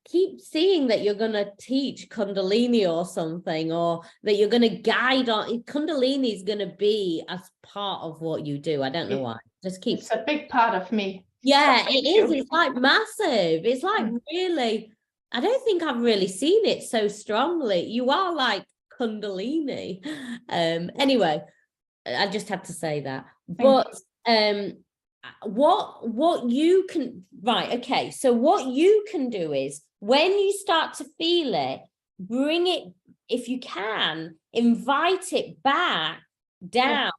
keep seeing that you're going to teach Kundalini or something, or that you're going to guide on. Kundalini is going to be as part of what you do. I don't know why. Just keeps. It's a big part of me. Yeah, it is. It's like massive. It's like really, I don't think I've really seen it so strongly. You are like Kundalini. Anyway, I just had to say that. But what you can, right, okay, so what you can do is when you start to feel it, bring it, if you can, invite it back down.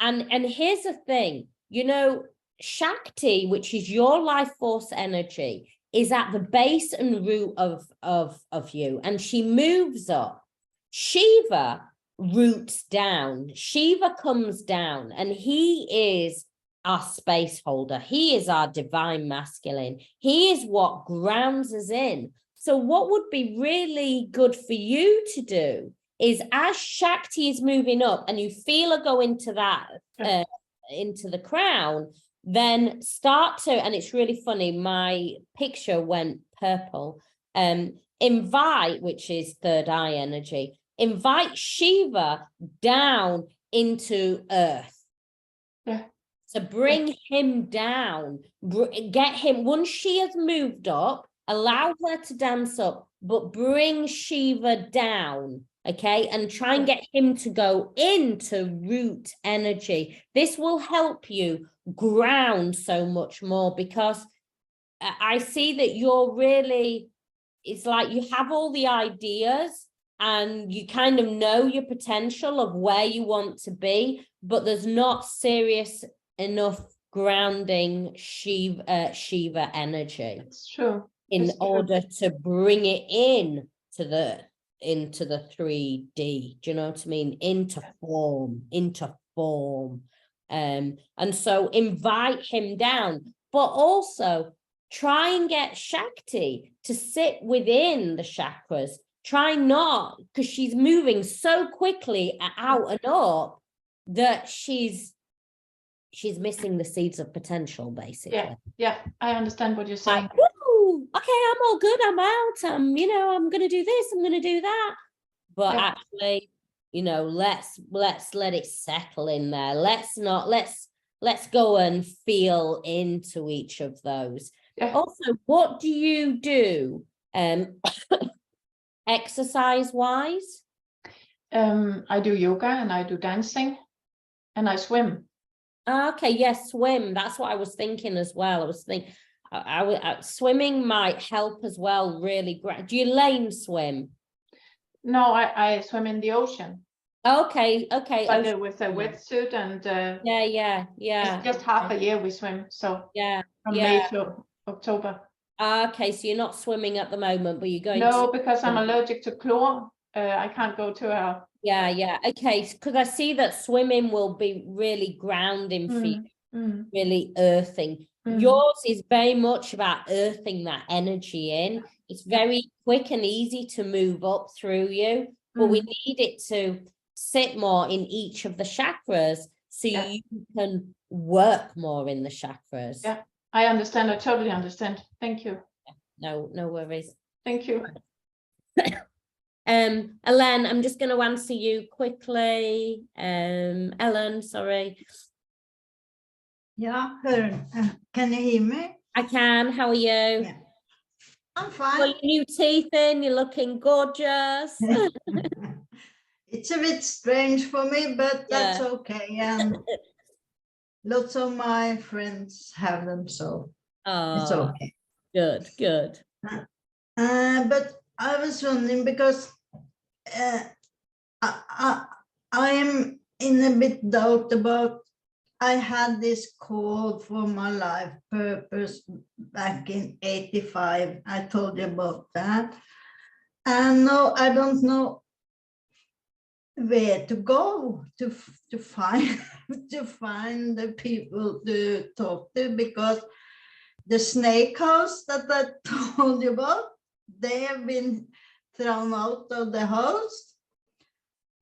And here's the thing, Shakti, which is your life force energy, is at the base and root of you, and she moves up. Shiva roots down. Shiva comes down, and he is our space holder. He is our divine masculine. He is what grounds us in. So what would be really good for you to do is, as Shakti is moving up and you feel her go into that, into the crown, then start to, and it's really funny, my picture went purple, invite, which is third eye energy, invite Shiva down into earth. So bring him down, get him, once she has moved up, allow her to dance up, but bring Shiva down, okay? And try and get him to go into root energy. This will help you ground so much more, because I see that you're really, it's like you have all the ideas and you kind of know your potential of where you want to be, but there's not serious enough grounding Shiva energy. It's true. In order to bring it into the 3D, do you know what I mean? Into form. And so invite him down, but also try and get Shakti to sit within the chakras. Try not, because she's moving so quickly out and up that she's missing the seeds of potential, basically. Yeah, I understand what you're saying. Like, woo, okay, I'm all good, I'm out, I'm going to do this, I'm going to do that. But actually, let's let it settle in there. Let's go and feel into each of those. Also, what do you do exercise wise? I do yoga, and I do dancing, and I swim. Okay, yes, swim. That's what I was thinking as well. I was thinking swimming might help as well, really. Do you lane swim? No, I swim in the ocean. Okay. Like with a wetsuit, and yeah. It's just half a year we swim, so from May to October. Okay, so you're not swimming at the moment, but you're going No, because I'm allergic to chlor. I can't go to a... Yeah. Okay, because I see that swimming will be really grounding for you, really earthing. Yours is very much about earthing that energy in. It's very quick and easy to move up through you, but we need it to sit more in each of the chakras, so you can work more in the chakras. Yeah, I understand. I totally understand. Thank you. No worries. Thank you. Ellen, I'm just going to answer you quickly. Ellen, sorry. Yeah, can you hear me? I can. How are you? Yeah. I'm fine. Got your new teeth in. You're looking gorgeous. It's a bit strange for me, but that's Yeah. okay. And lots of my friends have them, so it's Oh, okay. good, good. But I was wondering because I am in a bit doubt about. I had this call for my life purpose back in '85. I told you about that. And no, I don't know where to go to find the people to talk to, because the snake house that I told you about, they have been thrown out of the house,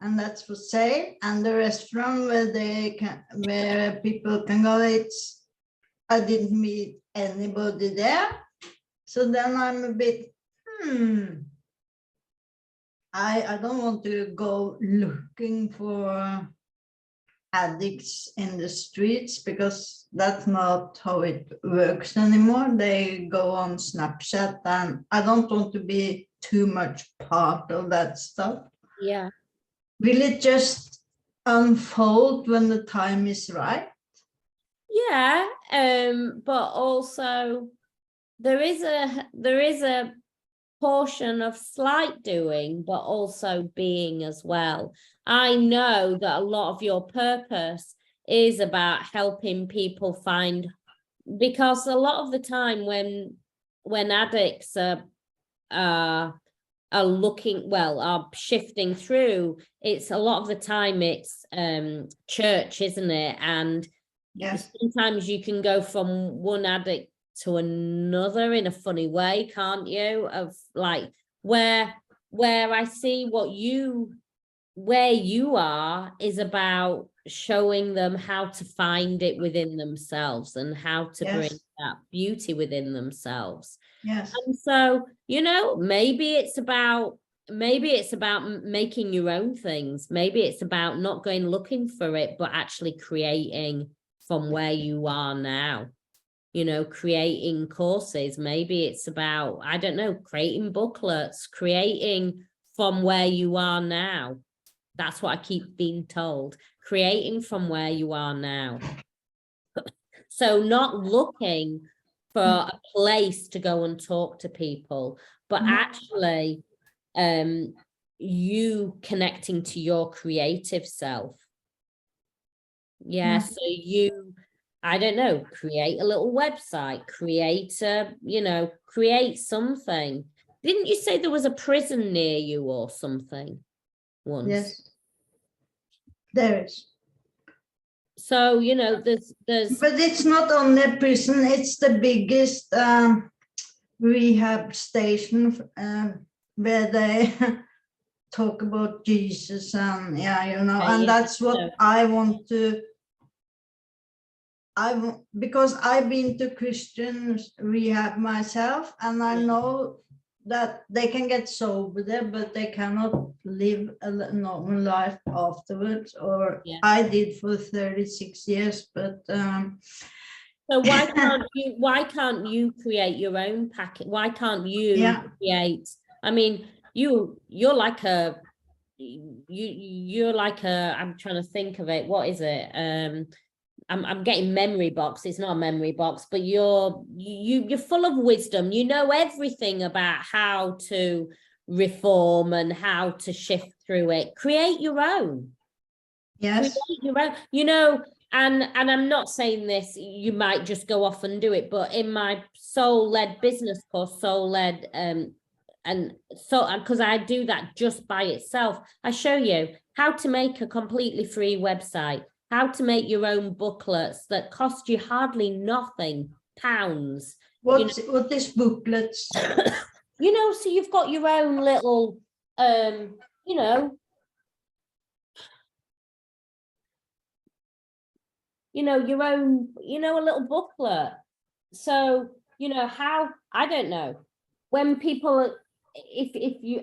and that's for sale. And the restaurant where people can go, I didn't meet anybody there. So then I'm a bit I don't want to go looking for addicts in the streets, because that's not how it works anymore. They go on Snapchat, and I don't want to be too much part of that stuff. Yeah. Will it just unfold when the time is right? Yeah. But also there is a portion of slight doing, but also being as well. I know that a lot of your purpose is about helping people find, because a lot of the time when addicts are looking, well, are shifting through, it's a lot of the time it's church, isn't it? And yes, sometimes you can go from one addict to another in a funny way, can't you? Of like where I see where you are is about showing them how to find it within themselves and how to bring that beauty within themselves. Yes. And so, maybe it's about making your own things. Maybe it's about not going looking for it, but actually creating from where you are now. Creating courses. Maybe it's about, I don't know, creating booklets, creating from where you are now. That's what I keep being told. Creating from where you are now. So not looking for a place to go and talk to people, but actually you connecting to your creative self. Yeah, so you, I don't know, create a little website, create something. Didn't you say there was a prison near you or something once? Yes, there is. So, there's But it's not only a prison, it's the biggest rehab station where they talk about Jesus, and and that's what I want to. Because I've been to Christian rehab myself, and I know that they can get sober there, but they cannot live a normal life afterwards, or I did for 36 years, but so why can't you create your own packet? Why can't you create? I mean, you're like a I'm trying to think of it. What is it? I'm getting memory box. It's not a memory box, but you're full of wisdom. You know everything about how to reform and how to shift through it. Create your own. Yes. Create your own. And I'm not saying this, you might just go off and do it, but in my soul-led business course, soul-led, and so, because I do that just by itself, I show you how to make a completely free website, how to make your own booklets that cost you hardly nothing, pounds. What is booklets? So you've got your own little, your own, a little booklet. So, how, I don't know, when people, if you,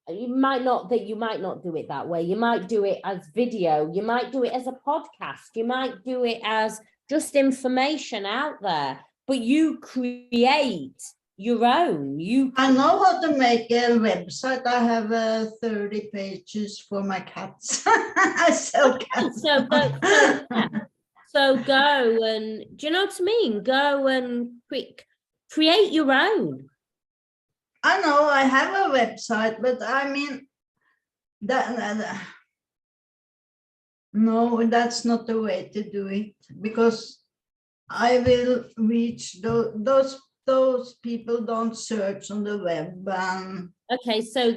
you might not do it that way. You might do it as video, you might do it as a podcast, you might do it as just information out there, but you create your own. I know how to make a website. I have 30 pages for my cats. I sell cats. So go and, do you know what I mean? Go and create your own. I know I have a website, but I mean, no, that's not the way to do it, because I will reach those people don't search on the web. Okay, so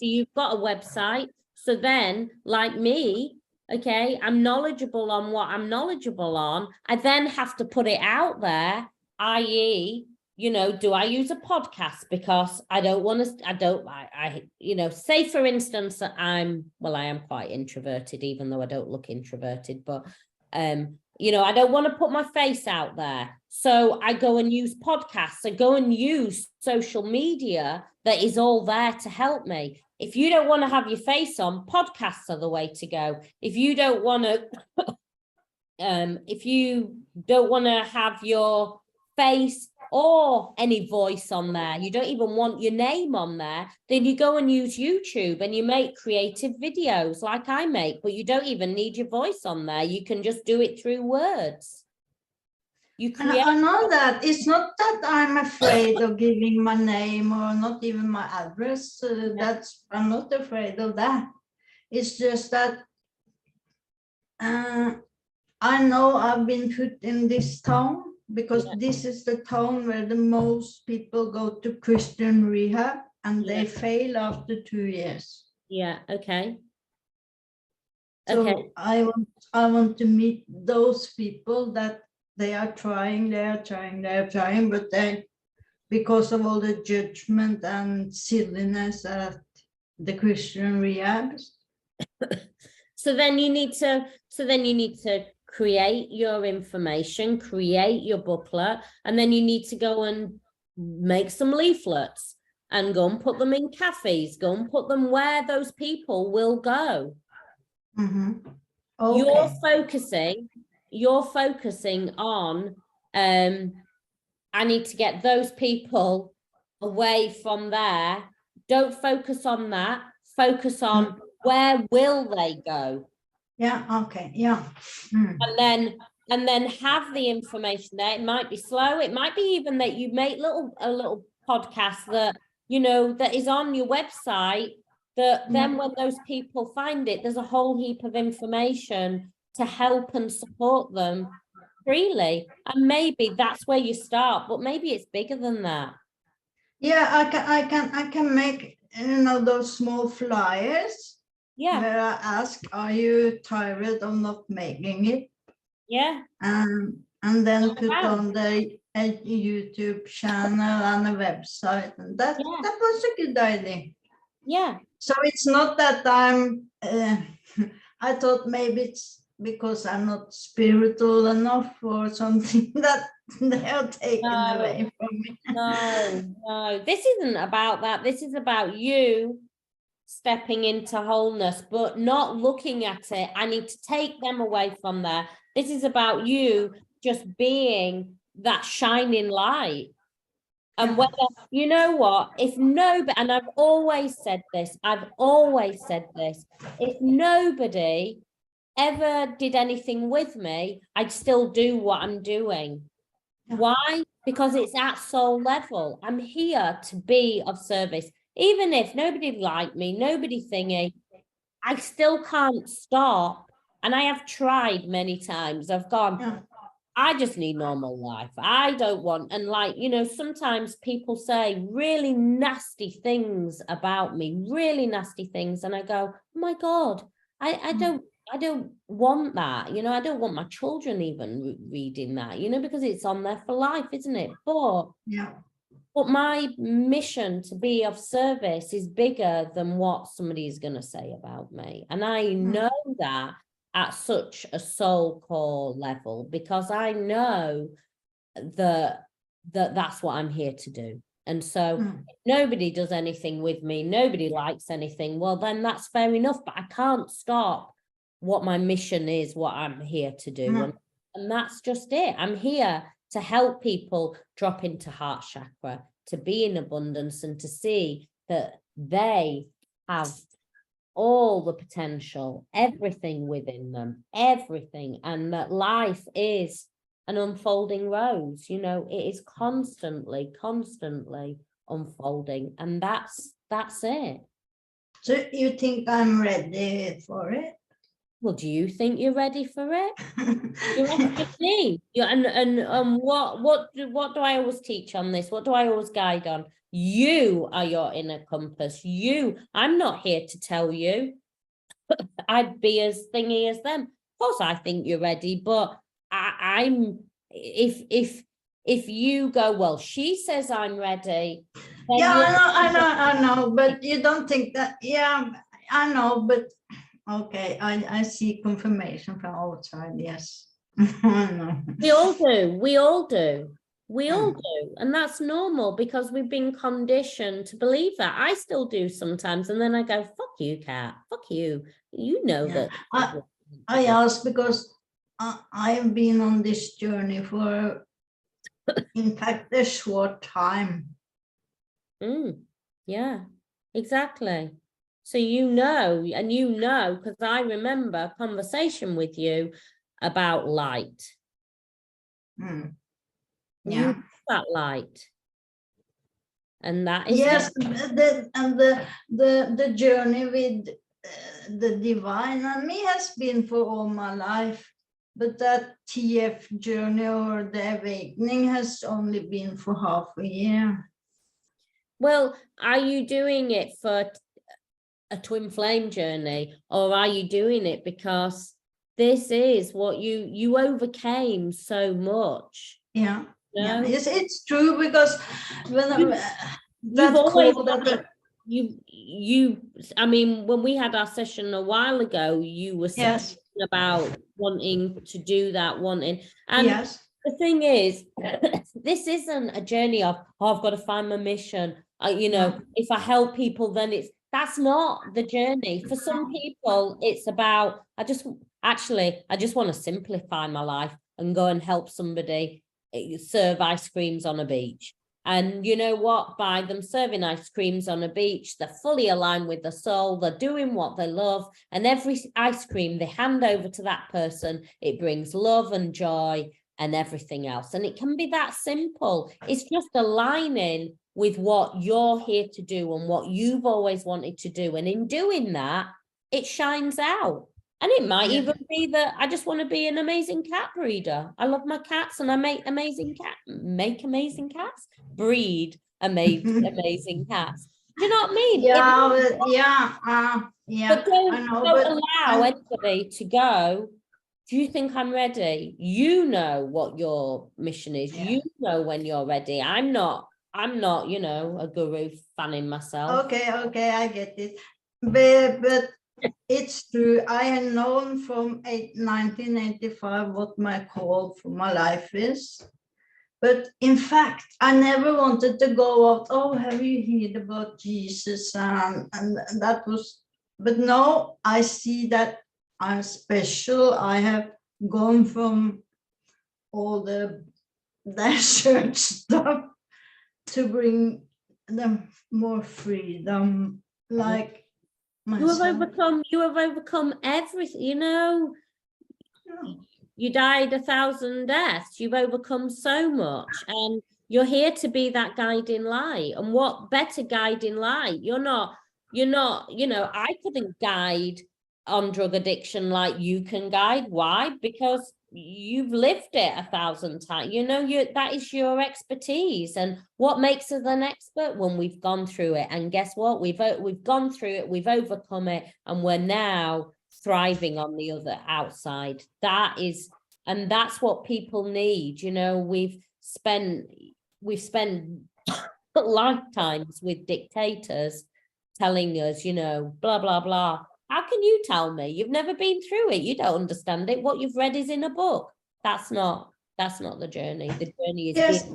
you've got a website. So then, like me, okay, I'm knowledgeable on what I'm knowledgeable on. I then have to put it out there, i.e., you know, do I use a podcast? Because I don't want to, say for instance, I am quite introverted, even though I don't look introverted, but, you know, I don't want to put my face out there. So I go and use podcasts. I go and use social media that is all there to help me. If you don't want to have your face on, podcasts are the way to go. If you don't want to, have your face or any voice on there, you don't even want your name on there, then you go and use YouTube and you make creative videos like I make, but you don't even need your voice on there. You can just do it through words. I know that. It's not that I'm afraid of giving my name or not even my address. I'm not afraid of that. It's just that I know I've been put in this town because this is the town where the most people go to Christian rehab, and they fail after 2 years. Yeah, okay. So I want to meet those people that they are trying, but they, because of all the judgment and silliness at the Christian rehabs. So then you need to create your information, create your booklet, and then you need to go and make some leaflets and go and put them in cafes, go and put them where those people will go. Mm-hmm. Okay. You're focusing on, I need to get those people away from there. Don't focus on that. Focus on where will they go. Yeah, okay, yeah. And then have the information there. It might be slow. It might be even that you make a little podcast that, you know, that is on your website, that then when those people find it, there's a whole heap of information to help and support them freely. And maybe that's where you start, but maybe it's bigger than that. Yeah, I can make, you know, those small flyers. Yeah. Where I ask, are you tired of not making it? Yeah. And then put on the YouTube channel and a website, and that was a good idea. Yeah. So it's not that I'm. I thought maybe it's because I'm not spiritual enough or something that they are taken away from me. No. This isn't about that. This is about you stepping into wholeness, but not looking at it. I need to take them away from there. This is about you just being that shining light. And whether, you know what, if nobody, and I've always said this, if nobody ever did anything with me, I'd still do what I'm doing. Why? Because it's at soul level. I'm here to be of service. Even if nobody liked me, nobody thingy, I still can't stop. And I have tried many times. I've gone, I just need normal life. I don't want, and like, you know, sometimes people say really nasty things about me, really nasty things. And I go, oh my God, I don't want that. You know, I don't want my children even reading that, you know, because it's on there for life, isn't it? But my mission to be of service is bigger than what somebody is going to say about me. And I know that at such a soul core level, because I know that that's what I'm here to do. And so if nobody does anything with me, nobody likes anything, well, then that's fair enough, but I can't stop what my mission is, what I'm here to do. And that's just it. I'm here to help people drop into heart chakra, to be in abundance, and to see that they have all the potential, everything within them, everything, and that life is an unfolding rose. You know, it is constantly unfolding, and that's it. So you think I'm ready for it? Well, do you think you're ready for it? You're asking me. And what do I always teach on this? What do I always guide on? You are your inner compass. I'm not here to tell you. I'd be as thingy as them. Of course, I think you're ready, but I'm if you go, well, she says I'm ready. Yeah, I know, but you don't think that, yeah, I know, but okay, I see confirmation from outside, yes. I know. We all do. And that's normal because we've been conditioned to believe that. I still do sometimes, and then I go, fuck you, Kat, fuck you. You know that. I ask because I've been on this journey for, in fact, a short time. Yeah, exactly. So because I remember a conversation with you about light. Yeah, that light, and that is yes, the journey with the divine and me has been for all my life, but that TF journey or the awakening has only been for half a year. Well, are you doing it for a twin flame journey, or are you doing it because this is what you overcame so much? Yeah. No? Yeah, it's true, because when I mean, when we had our session a while ago, you were saying about wanting to do that, and yes. The thing is, this isn't a journey of, I've got to find my mission. If I help people, then that's not the journey. For some people, it's about, I just want to simplify my life and go and help somebody serve ice creams on a beach. And you know what? By them serving ice creams on a beach, they're fully aligned with the soul. They're doing what they love. And every ice cream they hand over to that person, it brings love and joy and everything else. And it can be that simple. It's just aligning with what you're here to do and what you've always wanted to do. And in doing that, it shines out. And it might even be that I just want to be an amazing cat breeder. I love my cats and I make amazing cats, breed amazing cats. Do you know what I mean? But don't allow anybody to go, do you think I'm ready? You know what your mission is. Yeah. You know when you're ready. I'm not, a guru fanning myself. Okay, I get it. But it's true. I had known from 1985 what my call for my life is. But in fact, I never wanted to go out, oh, have you heard about Jesus? And that was, but no, I see that I'm special. I have gone from all the church stuff to bring them more freedom, like myself. You have overcome everything, You died 1,000 deaths. You've overcome so much, and you're here to be that guiding light. And what better guiding light? You're not, I couldn't guide on drug addiction like you can guide. Why? Because you've lived it 1,000 times. That is your expertise. And what makes us an expert? When we've gone through it. And guess what? We've gone through it, we've overcome it, and we're now thriving on the other outside. And that's what people need. We've spent lifetimes with dictators telling us, blah, blah, blah. How can you tell me? You've never been through it. You don't understand it. What you've read is in a book. That's not the journey. The journey is yes.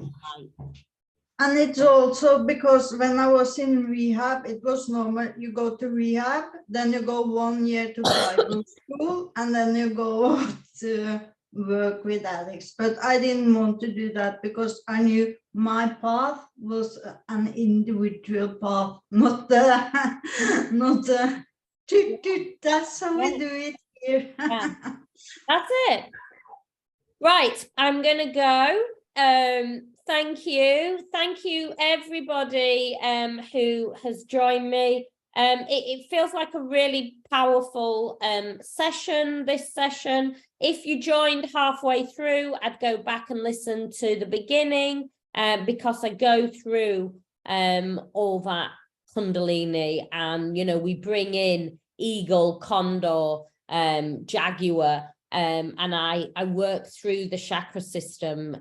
And it's also because when I was in rehab, it was normal. You go to rehab, then you go 1 year to Bible school, and then you go to work with addicts. But I didn't want to do that because I knew my path was an individual path, not the that's how we do it here. Yeah. That's it. Right, I'm gonna go. Thank you everybody who has joined me. It feels like a really powerful session, this session. If you joined halfway through, I'd go back and listen to the beginning because I go through all that Kundalini, and we bring in eagle, condor, jaguar, and I work through the chakra system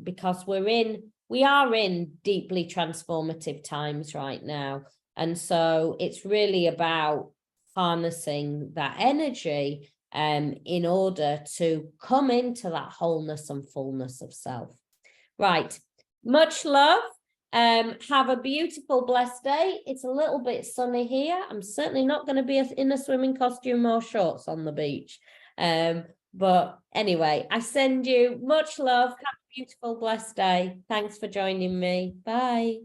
because we are in deeply transformative times right now. And so it's really about harnessing that energy in order to come into that wholeness and fullness of self. Right. Much love. Have a beautiful, blessed day. It's a little bit sunny here. I'm certainly not going to be in a swimming costume or shorts on the beach. But anyway, I send you much love. Have a beautiful, blessed day. Thanks for joining me. Bye.